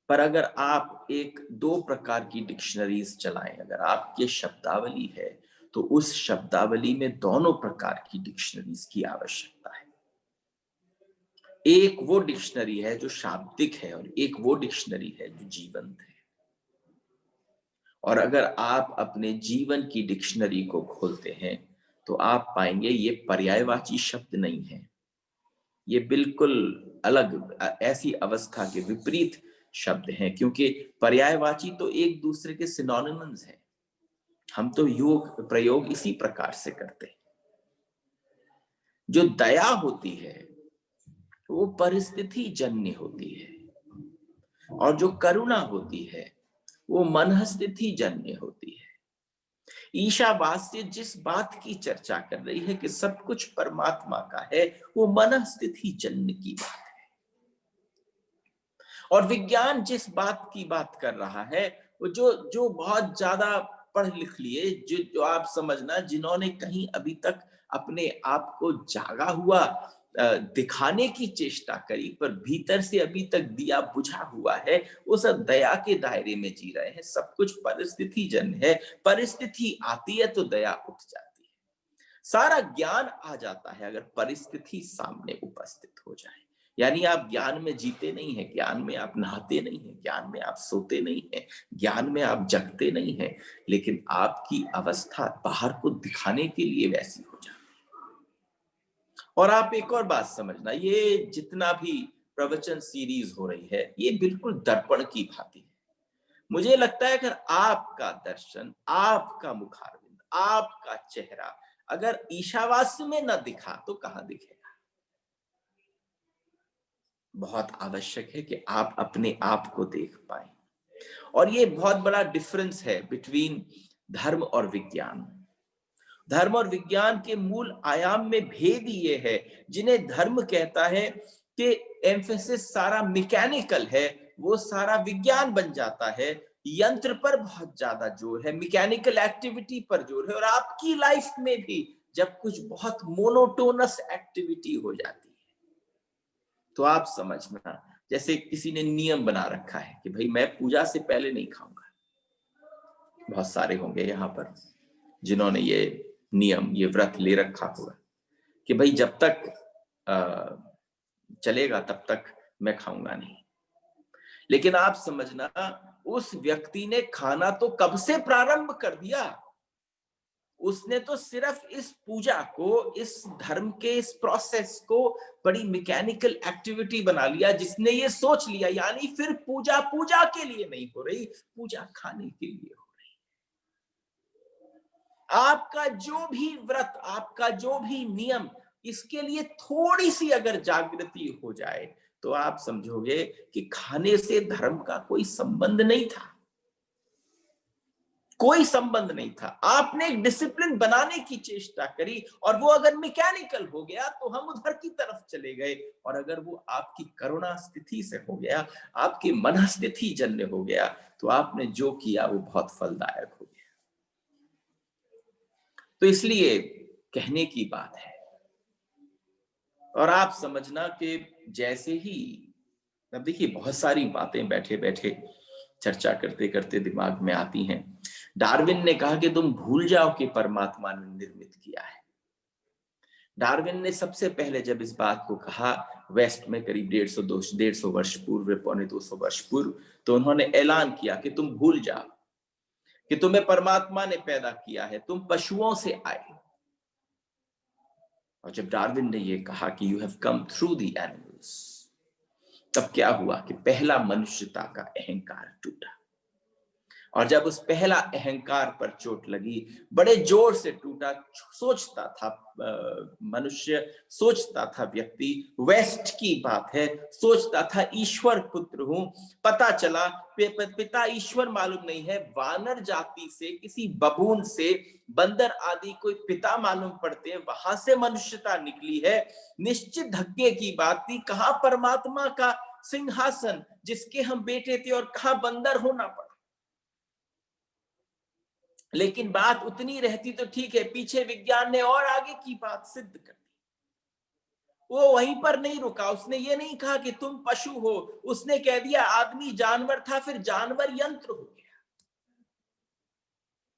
पर अगर आप एक दो प्रकार की डिक्शनरीज चलाएं, अगर आपकी शब्दावली है, तो उस शब्दावली में दोनों प्रकार की डिक्शनरीज की आवश्यकता है। एक वो डिक्शनरी है जो शाब्दिक है, और एक वो डिक्शनरी है जो जीवंत है। और अगर आप अपने जीवन की डिक्शनरी को खोलते हैं तो आप पाएंगे ये पर्यायवाची शब्द नहीं है, ये बिल्कुल अलग ऐसी अवस्था के विपरीत शब्द हैं, क्योंकि पर्यायवाची तो एक दूसरे के सिनोनिम्स हैं। हम तो योग प्रयोग इसी प्रकार से करते हैं। जो दया होती है वो परिस्थिति जन्य होती है, और जो करुणा होती है वो मनस्थिति जन्य होती है। ईशावास्य जिस बात की चर्चा कर रही है कि सब कुछ परमात्मा का है, वो मनस्थिति जन्य की बात है। और विज्ञान जिस बात की बात कर रहा है, वो जो बहुत ज्यादा पढ़ लिख लिए, जो आप समझना, जिन्होंने कहीं अभी तक अपने आप को जागा हुआ दिखाने की चेष्टा करी पर भीतर से अभी तक दिया बुझा हुआ है, वो सब दया के दायरे में जी रहे हैं। सब कुछ परिस्थिति जन्य है, परिस्थिति आती है तो दया उठ जाती है। सारा ज्ञान आ जाता है अगर परिस्थिति सामने उपस्थित हो जाए। यानी आप ज्ञान में जीते नहीं हैं, ज्ञान में आप नहाते नहीं हैं, ज्ञान में आप सोते नहीं हैं, ज्ञान में आप जगते नहीं हैं, लेकिन आपकी अवस्था बाहर को दिखाने के लिए वैसी हो जाती है। और आप एक और बात समझना, ये जितना भी प्रवचन सीरीज हो रही है ये बिल्कुल दर्पण की भांति है। मुझे लगता है अगर आपका दर्शन, आपका मुखारविंद, आपका चेहरा अगर ईशावास्य में न दिखा तो कहां दिखेगा। बहुत आवश्यक है कि आप अपने आप को देख पाए। और ये बहुत बड़ा डिफरेंस है बिटवीन धर्म और विज्ञान। धर्म और विज्ञान के मूल आयाम में भेद ये है, जिन्हें धर्म कहता है कि एम्फेसिस सारा मैकेनिकल है, वो सारा विज्ञान बन जाता है। यंत्र पर बहुत ज्यादा जोर है, मैकेनिकल एक्टिविटी पर जोर है। और आपकी लाइफ में भी जब कुछ बहुत मोनोटोनस एक्टिविटी हो जाती है तो आप समझना, जैसे किसी ने नियम बना रखा है कि भाई मैं पूजा से पहले नहीं खाऊंगा। बहुत सारे होंगे यहाँ पर जिन्होंने ये नियम, ये व्रत ले रखा होगा कि भाई जब तक चलेगा तब तक मैं खाऊंगा नहीं। लेकिन आप समझना, उस व्यक्ति ने खाना तो कब से प्रारंभ कर दिया। उसने तो सिर्फ इस पूजा को, इस धर्म के इस प्रोसेस को बड़ी मैकेनिकल एक्टिविटी बना लिया, जिसने ये सोच लिया यानी फिर पूजा पूजा के लिए नहीं हो रही, पूजा खाने के लिए हो रही। आपका जो भी व्रत, आपका जो भी नियम, इसके लिए थोड़ी सी अगर जागृति हो जाए तो आप समझोगे कि खाने से धर्म का कोई संबंध नहीं था, कोई संबंध नहीं था। आपने एक डिसिप्लिन बनाने की चेष्टा करी और वो अगर मैकेनिकल हो गया तो हम उधर की तरफ चले गए। और अगर वो आपकी करुणा स्थिति से हो गया, आपकी मनस्थिति जन्य हो गया, तो आपने जो किया वो बहुत फलदायक हो गया। तो इसलिए कहने की बात है। और आप समझना कि जैसे ही, अब देखिए बहुत सारी बातें बैठे बैठे चर्चा करते करते दिमाग में आती हैं। डार्विन ने कहा कि तुम भूल जाओ कि परमात्मा ने निर्मित किया है। डार्विन ने सबसे पहले जब इस बात को कहा वेस्ट में करीब 150 वर्ष पूर्व, 250 वर्ष पूर्व, तो उन्होंने ऐलान किया कि तुम भूल जाओ कि तुम्हें परमात्मा ने पैदा किया है, तुम पशुओं से आए। और जब डार्विन ने यह कहा कि you have come through the animals, तब क्या हुआ कि पहला मनुष्यता का अहंकार टूटा। और जब उस पहला अहंकार पर चोट लगी, बड़े जोर से टूटा। सोचता था मनुष्य, सोचता था व्यक्ति, वेस्ट की बात है, सोचता था ईश्वर पुत्र हूं। पता चला पिता ईश्वर मालूम नहीं है, वानर जाति से, किसी बबून से, बंदर आदि कोई पिता मालूम पड़ते हैं, वहां से मनुष्यता निकली है। निश्चित धक्के की बात थी, कहां परमात्मा का सिंहासन जिसके हम बेटे थे और कहां बंदर होना पड़ा। लेकिन बात उतनी रहती तो ठीक है, पीछे विज्ञान ने और आगे की बात सिद्ध कर दी। वो वहीं पर नहीं रुका, उसने ये नहीं कहा कि तुम पशु हो, उसने कह दिया आदमी जानवर था, फिर जानवर यंत्र हो गया।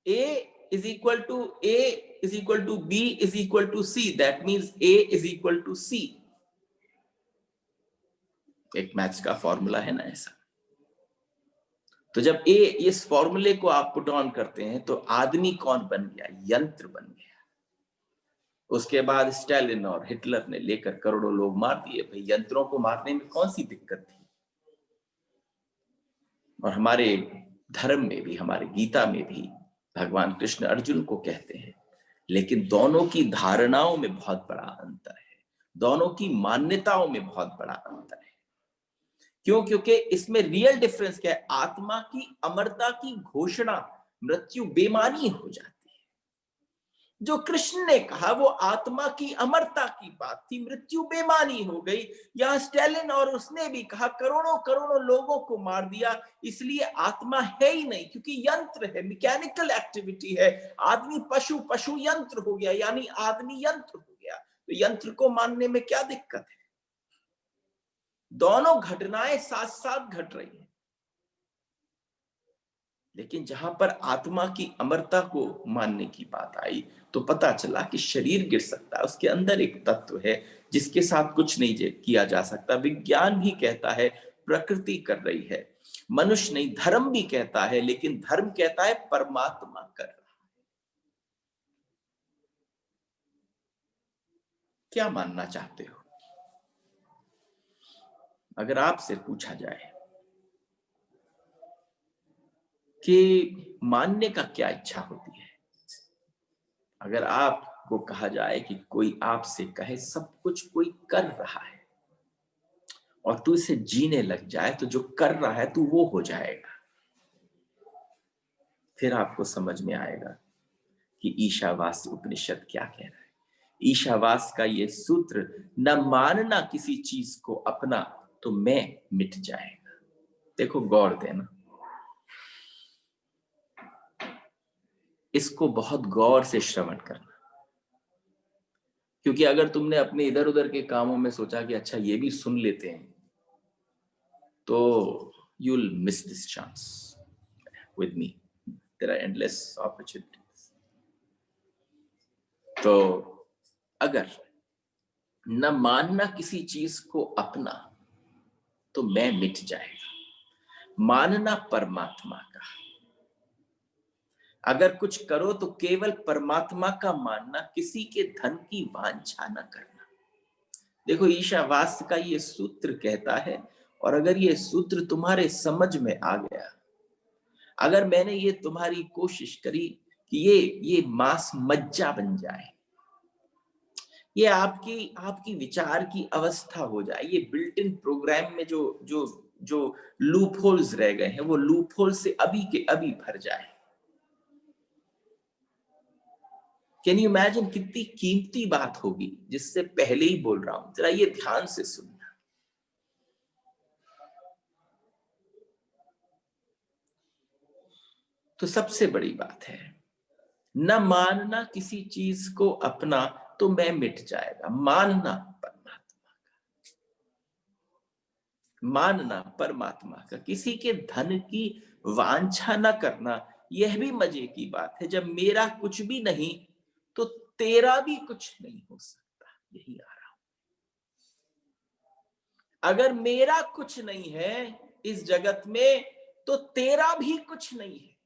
A is equal to A is equal to B is equal to C, that means A is equal to C। एक मैथ्स का फॉर्मूला है ना ऐसा। तो जब इस फॉर्मूले को आप पुट ऑन करते हैं तो आदमी कौन बन गया? यंत्र बन गया। उसके बाद स्टालिन और हिटलर ने लेकर करोड़ों लोग मार दिए। भाई यंत्रों को मारने में कौन सी दिक्कत थी? और हमारे धर्म में भी, हमारे गीता में भी भगवान कृष्ण अर्जुन को कहते हैं, लेकिन दोनों की धारणाओं में बहुत बड़ा अंतर है, दोनों की मान्यताओं में बहुत बड़ा अंतर है। क्यों? क्योंकि इसमें रियल डिफरेंस क्या है? आत्मा की अमरता की घोषणा मृत्यु बेमानी हो जाती है। जो कृष्ण ने कहा वो आत्मा की अमरता की बात थी, मृत्यु बेमानी हो गई। यहां स्टालिन और उसने भी कहा करोड़ों करोड़ों लोगों को मार दिया, इसलिए आत्मा है ही नहीं, क्योंकि यंत्र है, मैकेनिकल एक्टिविटी है। आदमी पशु, पशु यंत्र हो गया, यानी आदमी यंत्र हो गया। तो यंत्र को मानने में क्या दिक्कत है? दोनों घटनाएं साथ साथ घट रही हैं। लेकिन जहां पर आत्मा की अमरता को मानने की बात आई तो पता चला कि शरीर गिर सकता है, उसके अंदर एक तत्व है जिसके साथ कुछ नहीं किया जा सकता। विज्ञान भी कहता है प्रकृति कर रही है, मनुष्य नहीं, धर्म भी कहता है, लेकिन धर्म कहता है परमात्मा कर रहा है। क्या मानना चाहते हो? अगर आपसे पूछा जाए कि मानने का क्या इच्छा होती है, अगर आपको कहा जाए कि कोई आपसे कहे सब कुछ कोई कर रहा है और तू इसे जीने लग जाए तो जो कर रहा है तू वो हो जाएगा, फिर आपको समझ में आएगा कि ईशावास्य उपनिषद क्या कह रहा है। ईशावास का ये सूत्र, न मानना किसी चीज को अपना तो मैं मिट जाएगा। देखो गौर देना, इसको बहुत गौर से श्रवण करना, क्योंकि अगर तुमने अपने इधर उधर के कामों में सोचा कि अच्छा ये भी सुन लेते हैं, तो you will miss this chance with me. There are endless opportunities. तो अगर न मानना किसी चीज को अपना तो मैं मिट जाएगा, मानना परमात्मा का। अगर कुछ करो तो केवल परमात्मा का मानना, किसी के धन की वांछा न करना। देखो ईशावास्य का ये सूत्र कहता है, और अगर ये सूत्र तुम्हारे समझ में आ गया, अगर मैंने ये तुम्हारी कोशिश करी कि ये मांस मज्जा बन जाए, ये आपकी आपकी विचार की अवस्था हो जाए, ये बिल्ट इन प्रोग्राम में जो जो जो लूप होल्स रह गए हैं वो लूप होल से अभी के अभी भर जाए। कैन यू इमेजिन कितनी कीमती बात होगी, जिससे पहले ही बोल रहा हूं, जरा ये ध्यान से सुनना। तो सबसे बड़ी बात है, न मानना किसी चीज को अपना तो मैं मिट जाएगा। मानना परमात्मा का, मानना परमात्मा का, किसी के धन की वांछा न करना। यह भी मजे की बात है, जब मेरा कुछ भी नहीं तो तेरा भी कुछ नहीं हो सकता। यही आ रहा हूं। अगर मेरा कुछ नहीं है इस जगत में तो तेरा भी कुछ नहीं है।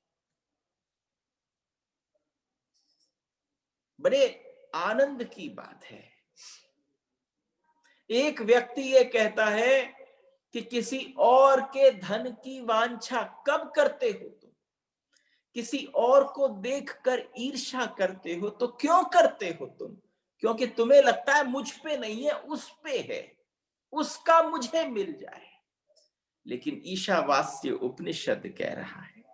बड़े आनंद की बात है। एक व्यक्ति ये कहता है कि किसी और के धन की वांछा कब करते हो तुम? किसी और को देखकर ईर्ष्या करते हो तो क्यों करते हो तुम? क्योंकि तुम्हें लगता है मुझ पे नहीं है, उस पे है, उसका मुझे मिल जाए। लेकिन ईशावास्य उपनिषद कह रहा है,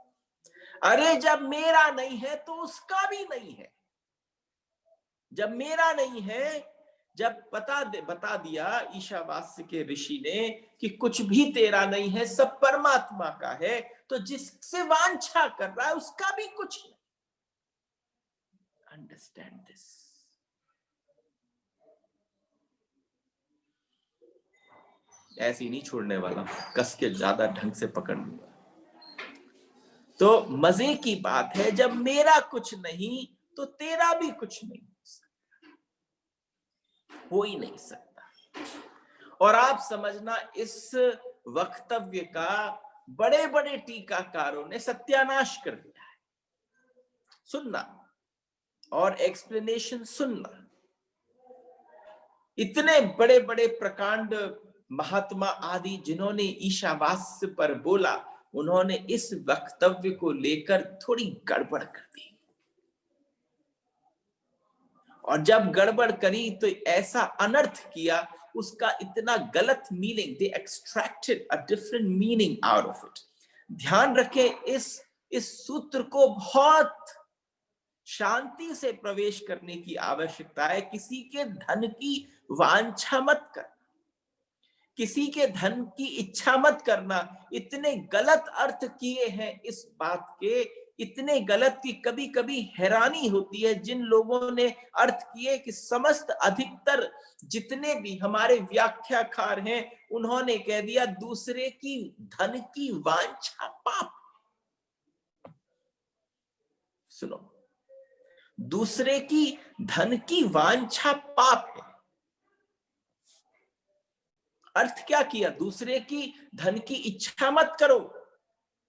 अरे जब मेरा नहीं है तो उसका भी नहीं है। जब मेरा नहीं है, जब बता दिया ईशावास्य के ऋषि ने कि कुछ भी तेरा नहीं है, सब परमात्मा का है, तो जिससे वांछा कर रहा है उसका भी कुछ नहीं। Understand this. ऐसी नहीं छोड़ने वाला, कस के ज्यादा ढंग से पकड़ लूंगा। तो मजे की बात है, जब मेरा कुछ नहीं तो तेरा भी कुछ नहीं हो ही नहीं सकता। और आप समझना, इस वक्तव्य का बड़े बड़े टीकाकारों ने सत्यानाश कर दिया है। सुनना और एक्सप्लेनेशन सुनना। इतने बड़े बड़े प्रकांड महात्मा आदि जिन्होंने ईशावास्य पर बोला, उन्होंने इस वक्तव्य को लेकर थोड़ी गड़बड़ कर दी, और जब गड़बड़ करी तो ऐसा अनर्थ किया, उसका इतना गलत meaning, they extracted a different meaning out of it. ध्यान रखें, इस सूत्र को बहुत शांति से प्रवेश करने की आवश्यकता है। किसी के धन की वांछा मत कर, किसी के धन की इच्छा मत करना। इतने गलत अर्थ किए हैं इस बात के, इतने गलत कि कभी कभी हैरानी होती है। जिन लोगों ने अर्थ किए कि समस्त अधिकतर जितने भी हमारे व्याख्याकार हैं, उन्होंने कह दिया दूसरे की धन की वांछा पाप। सुनो, दूसरे की धन की वांछा पाप है। अर्थ क्या किया? दूसरे की धन की इच्छा मत करो।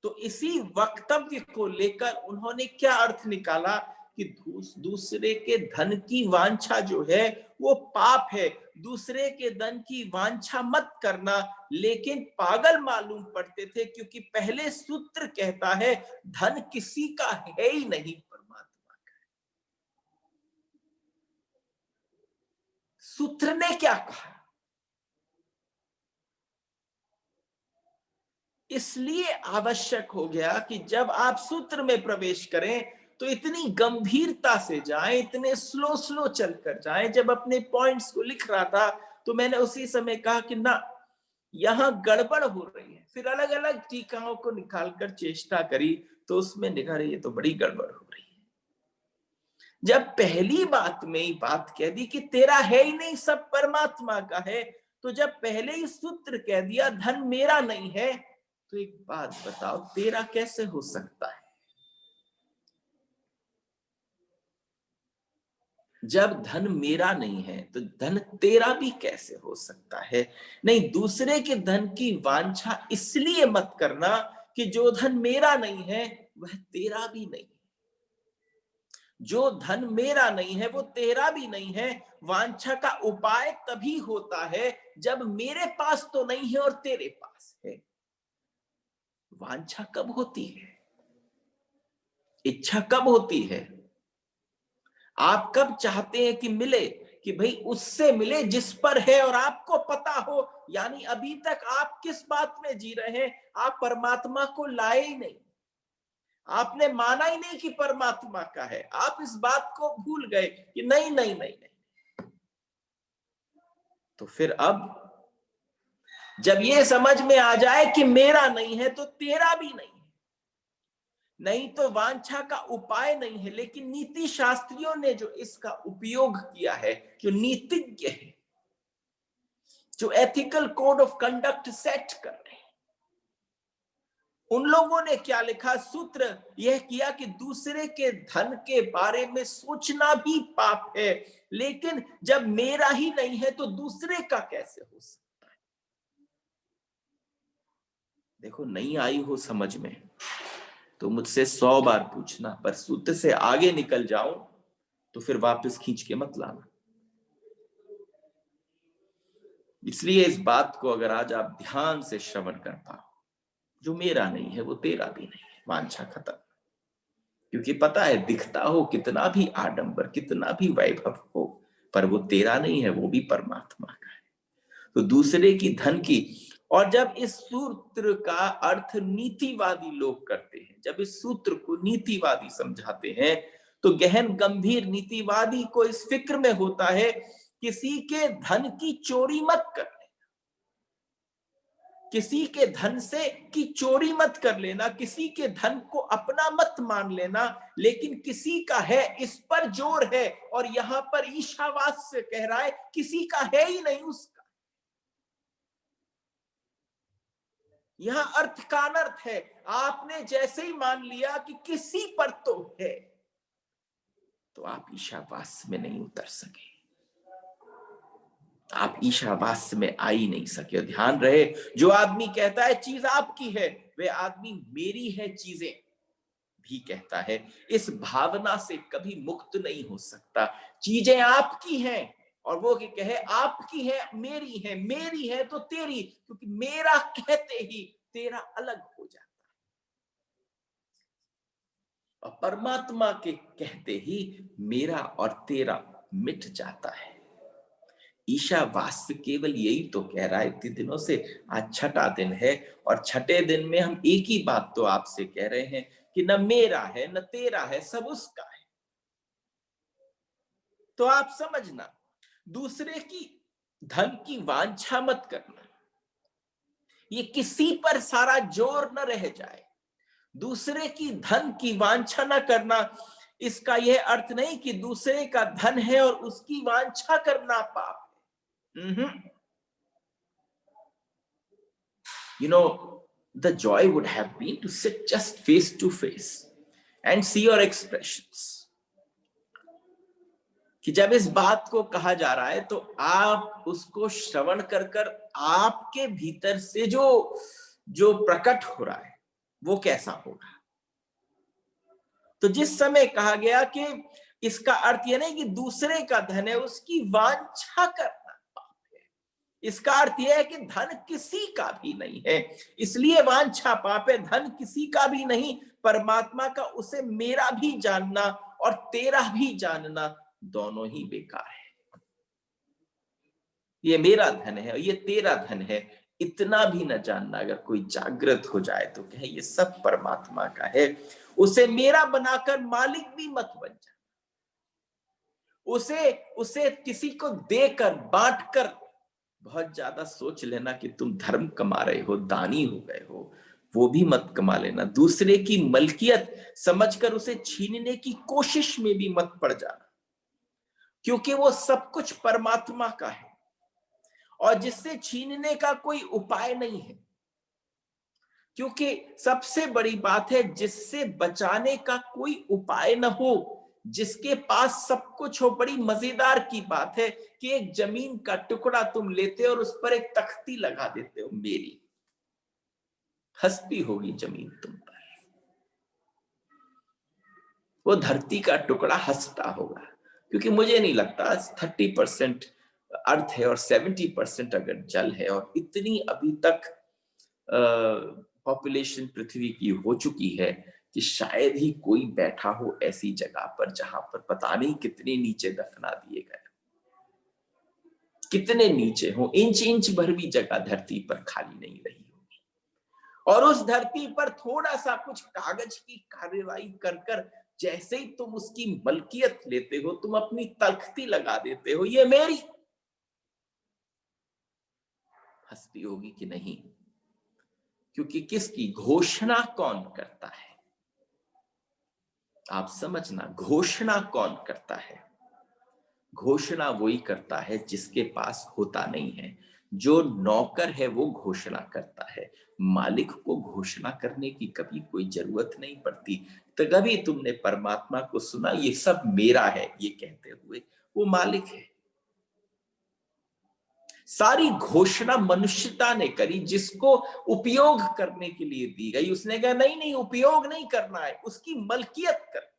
तो इसी वक्तव्य को लेकर उन्होंने क्या अर्थ निकाला कि दूसरे के धन की वांछा जो है वो पाप है, दूसरे के धन की वांछा मत करना। लेकिन पागल मालूम पड़ते थे, क्योंकि पहले सूत्र कहता है धन किसी का है ही नहीं, परमात्मा का। सूत्र ने क्या कहा? इसलिए आवश्यक हो गया कि जब आप सूत्र में प्रवेश करें तो इतनी गंभीरता से जाएं, इतने स्लो स्लो चलकर जाएं। जब अपने पॉइंट्स को लिख रहा था तो मैंने उसी समय कहा कि ना, यहां गड़बड़ हो रही है। फिर अलग अलग टीकाओं को निकालकर चेष्टा करी तो उसमें निकल रही है तो बड़ी गड़बड़ हो रही है। जब पहली बात में ही बात कह दी कि तेरा है ही नहीं, सब परमात्मा का है, तो जब पहले ही सूत्र कह दिया धन मेरा नहीं है, तो एक बात बताओ, तेरा कैसे हो सकता है? जब धन मेरा नहीं है तो धन तेरा भी कैसे हो सकता है? नहीं, दूसरे के धन की वांछा इसलिए मत करना कि जो धन मेरा नहीं है वह तेरा भी नहीं। जो धन मेरा नहीं है वो तेरा भी नहीं है। वांछा का उपाय तभी होता है जब मेरे पास तो नहीं है और तेरे पास है। वांछा कब होती है? इच्छा कब होती है? आप कब चाहते हैं कि मिले? कि भाई उससे मिले जिस पर है और आपको पता हो। यानी अभी तक आप किस बात में जी रहे हैं? आप परमात्मा को लाए ही नहीं, आपने माना ही नहीं कि परमात्मा का है। आप इस बात को भूल गए कि नहीं नहीं नहीं नहीं। तो फिर अब जब ये समझ में आ जाए कि मेरा नहीं है तो तेरा भी नहीं है, नहीं तो वांछा का उपाय नहीं है। लेकिन नीति शास्त्रियों ने जो इसका उपयोग किया है, जो नीतिज्ञ है, जो ethical code of conduct set कर रहे हैं, उन लोगों ने क्या लिखा? सूत्र यह किया कि दूसरे के धन के बारे में सोचना भी पाप है, लेकिन जब मेरा ही नहीं है तो दूसरे का कैसे हो सकता है? देखो, नहीं आई हो समझ में तो मुझसे 100 बार पूछना, पर सूत्र से आगे निकल जाओ तो फिर वापस खींच के मत लाना। इसलिए इस बात को अगर आज आप ध्यान से श्रवण कर पाओ, जो मेरा नहीं है वो तेरा भी नहीं है, वांछा खत्म। क्योंकि पता है, दिखता हो कितना भी आडंबर, कितना भी वैभव हो, पर वो तेरा नहीं है, वो भी परमात्मा का है। तो दूसरे की धन की, और जब इस सूत्र का अर्थ नीतिवादी लोग करते हैं, जब इस सूत्र को नीतिवादी समझाते हैं, तो गहन गंभीर नीतिवादी को इस फिक्र में होता है किसी के धन की चोरी मत कर, किसी के धन से की चोरी मत कर लेना, किसी के धन को अपना मत मान लेना। लेकिन किसी का है, इस पर जोर है। और यहां पर ईशावास्य कह रहा है किसी का है ही नहीं उसका। यहां अर्थ का अनर्थ है। आपने जैसे ही मान लिया कि किसी पर तो है, तो आप ईशावास्य में नहीं उतर सके, आप ईशावास्य में आ ही नहीं सके। ध्यान रहे, जो आदमी कहता है चीज आपकी है, वह आदमी मेरी है चीजें भी कहता है, इस भावना से कभी मुक्त नहीं हो सकता। चीजें आपकी हैं और वो कि कहे आपकी है, मेरी है तो तेरी, क्योंकि मेरा कहते ही तेरा अलग हो जाता है और परमात्मा के कहते ही मेरा और तेरा मिट जाता है। ईशावास्य केवल यही तो कह रहा है इतने दिनों से। आज छठा दिन है और छठे दिन में हम एक ही बात तो आपसे कह रहे हैं कि न मेरा है न तेरा है, सब उसका है। तो आप समझना, दूसरे की धन की वांछा मत करना, ये किसी पर सारा जोर न रह जाए। दूसरे की धन की वांछा न करना, इसका यह अर्थ नहीं कि दूसरे का धन है और उसकी वांछा करना पाप है। You know, the joy would have been to sit just face to face and see your expressions. कि जब इस बात को कहा जा रहा है तो आप उसको श्रवण कर कर आपके भीतर से जो जो प्रकट हो रहा है वो कैसा होगा। तो जिस समय कहा गया कि इसका अर्थ यह नहीं कि दूसरे का धन है, उसकी वांछा करना पाप है। इसका अर्थ यह है कि धन किसी का भी नहीं है, इसलिए वांछा पाप है। धन किसी का भी नहीं, परमात्मा का, उसे मेरा भी जानना और तेरा भी जानना दोनों ही बेकार है। ये मेरा धन है और ये तेरा धन है, इतना भी न जानना। अगर कोई जागृत हो जाए तो कहे ये सब परमात्मा का है, उसे मेरा बनाकर मालिक भी मत बन जा। उसे किसी को देकर बांटकर बहुत ज्यादा सोच लेना कि तुम धर्म कमा रहे हो, दानी हो गए हो, वो भी मत कमा लेना। दूसरे की मलकियत समझकर उसे छीनने की कोशिश में भी मत पड़ जाना, क्योंकि वो सब कुछ परमात्मा का है और जिससे छीनने का कोई उपाय नहीं है। क्योंकि सबसे बड़ी बात है, जिससे बचाने का कोई उपाय न हो, जिसके पास सब कुछ हो। बड़ी मजेदार की बात है कि एक जमीन का टुकड़ा तुम लेते हो और उस पर एक तख्ती लगा देते हो, मेरी। हंसती होगी जमीन तुम पर, वो धरती का टुकड़ा हंसता होगा, क्योंकि मुझे नहीं लगता 30% अर्थ है और 70% अगर जल है और इतनी अभी तक पॉपुलेशन पृथ्वी की हो चुकी है कि शायद ही कोई बैठा हो ऐसी जगह पर जहां पर पता नहीं कितने नीचे दफना दिए गए, कितने नीचे हो। इंच इंच भर भी जगह धरती पर खाली नहीं रही होगी। और उस धरती पर थोड़ा सा कुछ कागज की कार्यवाही कर कर जैसे ही तुम उसकी मलकियत लेते हो, तुम अपनी तख्ती लगा देते हो, ये मेरी। हंसती होगी कि नहीं, क्योंकि किसकी घोषणा कौन करता है? आप समझना, घोषणा कौन करता है? घोषणा वही करता है जिसके पास होता नहीं है। जो नौकर है वो घोषणा करता है, मालिक को घोषणा करने की कभी कोई जरूरत नहीं पड़ती। तो कभी तुमने परमात्मा को सुना ये सब मेरा है ये कहते हुए? वो मालिक है। सारी घोषणा मनुष्यता ने करी, जिसको उपयोग करने के लिए दी गई उसने कहा नहीं नहीं, उपयोग नहीं करना है, उसकी मलकियत कर।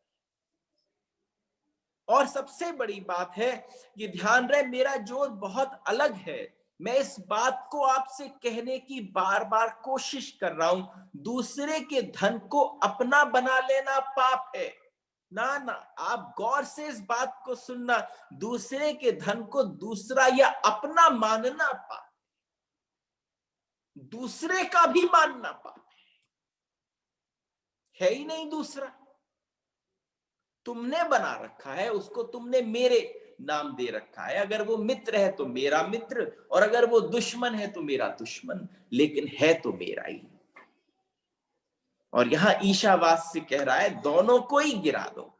और सबसे बड़ी बात है, ये ध्यान रहे, मेरा जोर बहुत अलग है। मैं इस बात को आपसे कहने की बार बार कोशिश कर रहा हूं, दूसरे के धन को अपना बना लेना पाप है। ना ना, आप गौर से इस बात को सुनना, दूसरे के धन को दूसरा या अपना मानना पाप, दूसरे का भी मानना पाप है ही नहीं। दूसरा तुमने बना रखा है, उसको तुमने मेरे नाम दे रखा है। अगर वो मित्र है तो मेरा मित्र, और अगर वो दुश्मन है तो मेरा दुश्मन, लेकिन है तो मेरा ही। और यहां ईशावास से कह रहा है दोनों को ही गिरा दो।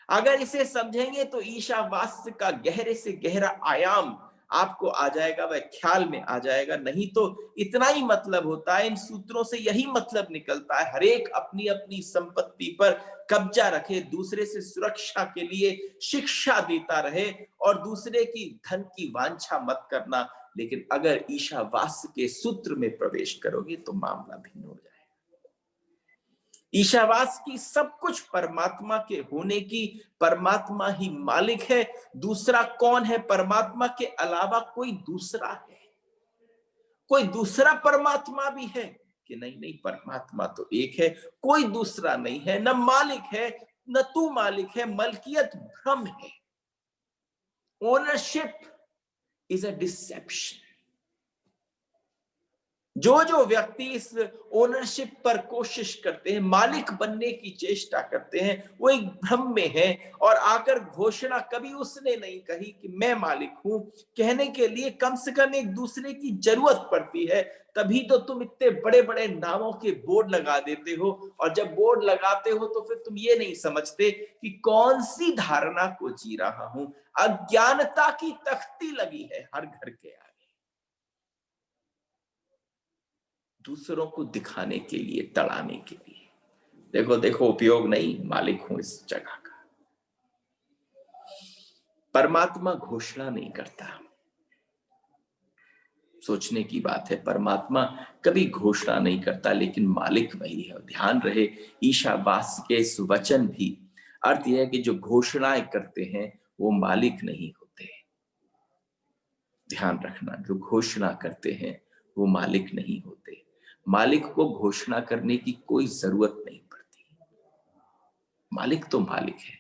अगर इसे समझेंगे तो ईशावास्य का गहरे से गहरा आयाम आपको आ जाएगा, वह ख्याल में आ जाएगा। नहीं तो इतना ही मतलब होता है, इन सूत्रों से यही मतलब निकलता है, हरेक अपनी अपनी संपत्ति पर कब्जा रखे, दूसरे से सुरक्षा के लिए शिक्षा देता रहे और दूसरे की धन की वांछा मत करना। लेकिन अगर ईशावास्य के सूत्र में प्रवेश करोगे तो मामला भिन्न हो जाएगा। ईशावास की सब कुछ परमात्मा के होने की, परमात्मा ही मालिक है, दूसरा कौन है? परमात्मा के अलावा कोई दूसरा है? कोई दूसरा परमात्मा भी है कि नहीं? नहीं, परमात्मा तो एक है, कोई दूसरा नहीं है, न मालिक है न तू मालिक है, मलकियत भ्रम है। Ownership is a deception. जो जो व्यक्ति इस ओनरशिप पर कोशिश करते हैं, मालिक बनने की चेष्टा करते हैं, वो एक भ्रम में है। और आकर घोषणा कभी उसने नहीं कही कि मैं मालिक हूं। कहने के लिए कम से कम एक दूसरे की जरूरत पड़ती है, तभी तो तुम इतने बड़े बड़े नामों के बोर्ड लगा देते हो। और जब बोर्ड लगाते हो तो फिर तुम ये नहीं समझते कि कौन सी धारणा को जी रहा हूं। अज्ञानता की तख्ती लगी है हर घर के आगे, दूसरों को दिखाने के लिए, तड़ाने के लिए। देखो देखो, उपयोग नहीं, मालिक हूं इस जगह का। परमात्मा घोषणा नहीं करता। सोचने की बात है, परमात्मा कभी घोषणा नहीं करता, लेकिन मालिक वही है। ध्यान रहे, ईशावास के इस वचन भी अर्थ यह है कि जो घोषणाएं करते हैं वो मालिक नहीं होते। ध्यान रखना, जो घोषणा करते हैं वो मालिक नहीं होते। मालिक को घोषणा करने की कोई जरूरत नहीं पड़ती। मालिक तो मालिक है,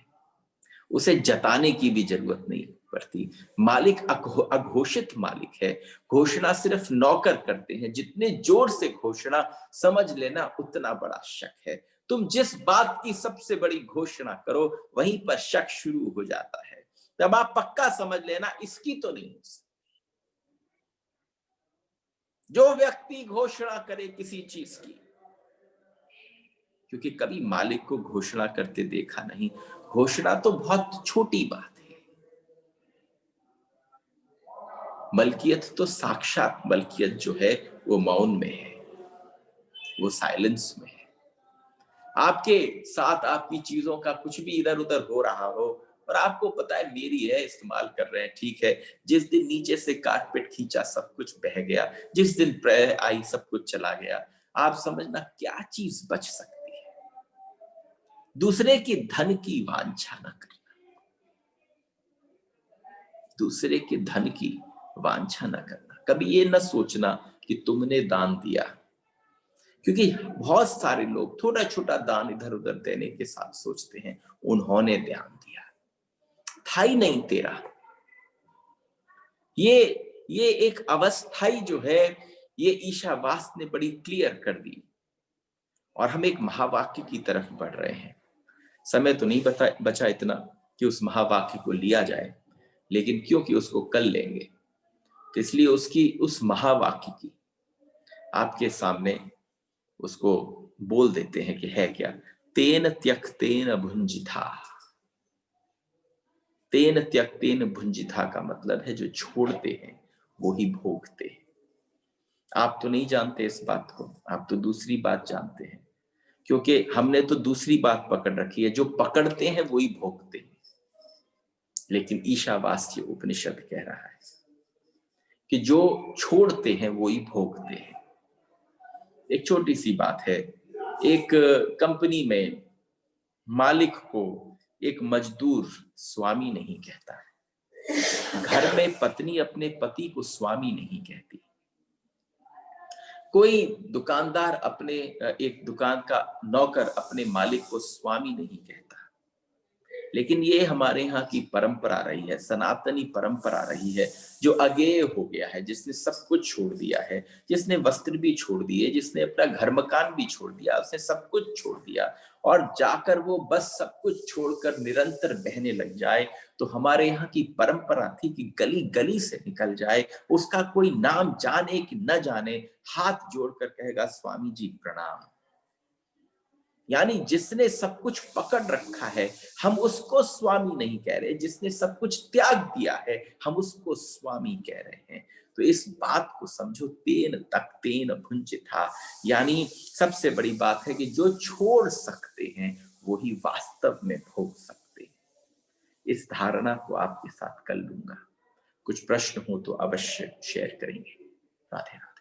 उसे जताने की भी जरूरत नहीं पड़ती। मालिक अघोषित मालिक है। घोषणा सिर्फ नौकर करते हैं। जितने जोर से घोषणा, समझ लेना उतना बड़ा शक है। तुम जिस बात की सबसे बड़ी घोषणा करो, वहीं पर शक शुरू हो जाता है। तब आप पक्का समझ लेना इसकी तो नहीं हो सकती। जो व्यक्ति घोषणा करे किसी चीज की, क्योंकि कभी मालिक को घोषणा करते देखा नहीं। घोषणा तो बहुत छोटी बात है। मलकियत तो साक्षात मलकियत जो है वो मौन में है, वो साइलेंस में है। आपके साथ आपकी चीजों का कुछ भी इधर उधर हो रहा हो और आपको पता है मेरी है, इस्तेमाल कर रहे हैं, ठीक है। जिस दिन नीचे से कारपेट खींचा सब कुछ बह गया, जिस दिन प्रलय आई सब कुछ चला गया। आप समझना क्या चीज बच सकती है? दूसरे के धन की वांछा न करना, दूसरे के धन की वांछा न करना। कभी ये न सोचना कि तुमने दान दिया, क्योंकि बहुत सारे लोग थोड़ा छोटा दान इधर उधर देने के साथ सोचते हैं उन्होंने ध्यान दिया, था ही नहीं तेरा। ये एक अवस्थाई जो है, ये ईशावास ने बड़ी क्लियर कर दी। और हम एक महावाक्य की तरफ बढ़ रहे हैं। समय तो नहीं बचा इतना कि उस महावाक्य को लिया जाए, लेकिन क्योंकि उसको कल लेंगे, तो इसलिए उसकी उस महावाक्य की आपके सामने उसको बोल देते हैं कि है क्या। तेन त्यक्तेन भुंजिथा। तेन त्यक्तेन भुंजिथा का मतलब है जो छोड़ते हैं वो ही भोगते हैं। आप तो नहीं जानते इस बात को, आप तो दूसरी बात जानते हैं, क्योंकि हमने तो दूसरी बात पकड़ रखी है। जो पकड़ते हैं वही भोगते हैं। लेकिन ईशावास्य उपनिषद कह रहा है कि जो छोड़ते हैं वही भोगते हैं। एक छोटी सी बात है, एक कंपनी में मालिक को एक मजदूर स्वामी नहीं कहता है। घर में पत्नी अपने पति को स्वामी नहीं कहती। कोई दुकानदार अपने एक दुकान का नौकर अपने मालिक को स्वामी नहीं कहता। लेकिन ये हमारे यहाँ की परंपरा रही है, सनातनी परंपरा रही है, जो अगेय हो गया है, जिसने सब कुछ छोड़ दिया है, जिसने वस्त्र भी छोड़ दिए, जिसने अपना घर मकान भी छोड़ दिया, उसने सब कुछ छोड़ दिया और जाकर वो बस सब कुछ छोड़कर निरंतर बहने लग जाए। तो हमारे यहाँ की परंपरा थी कि गली गली से निकल जाए, उसका कोई नाम जाने कि न जाने, हाथ जोड़कर कहेगा स्वामी जी प्रणाम। यानी जिसने सब कुछ पकड़ रखा है हम उसको स्वामी नहीं कह रहे, जिसने सब कुछ त्याग दिया है हम उसको स्वामी कह रहे हैं। तो इस बात को समझो, तेन तक तेन भुंजिथा, यानी सबसे बड़ी बात है कि जो छोड़ सकते हैं वो ही वास्तव में भोग सकते हैं। इस धारणा को आपके साथ कर लूंगा। कुछ प्रश्न हो तो अवश्य शेयर करेंगे। राधे राधे।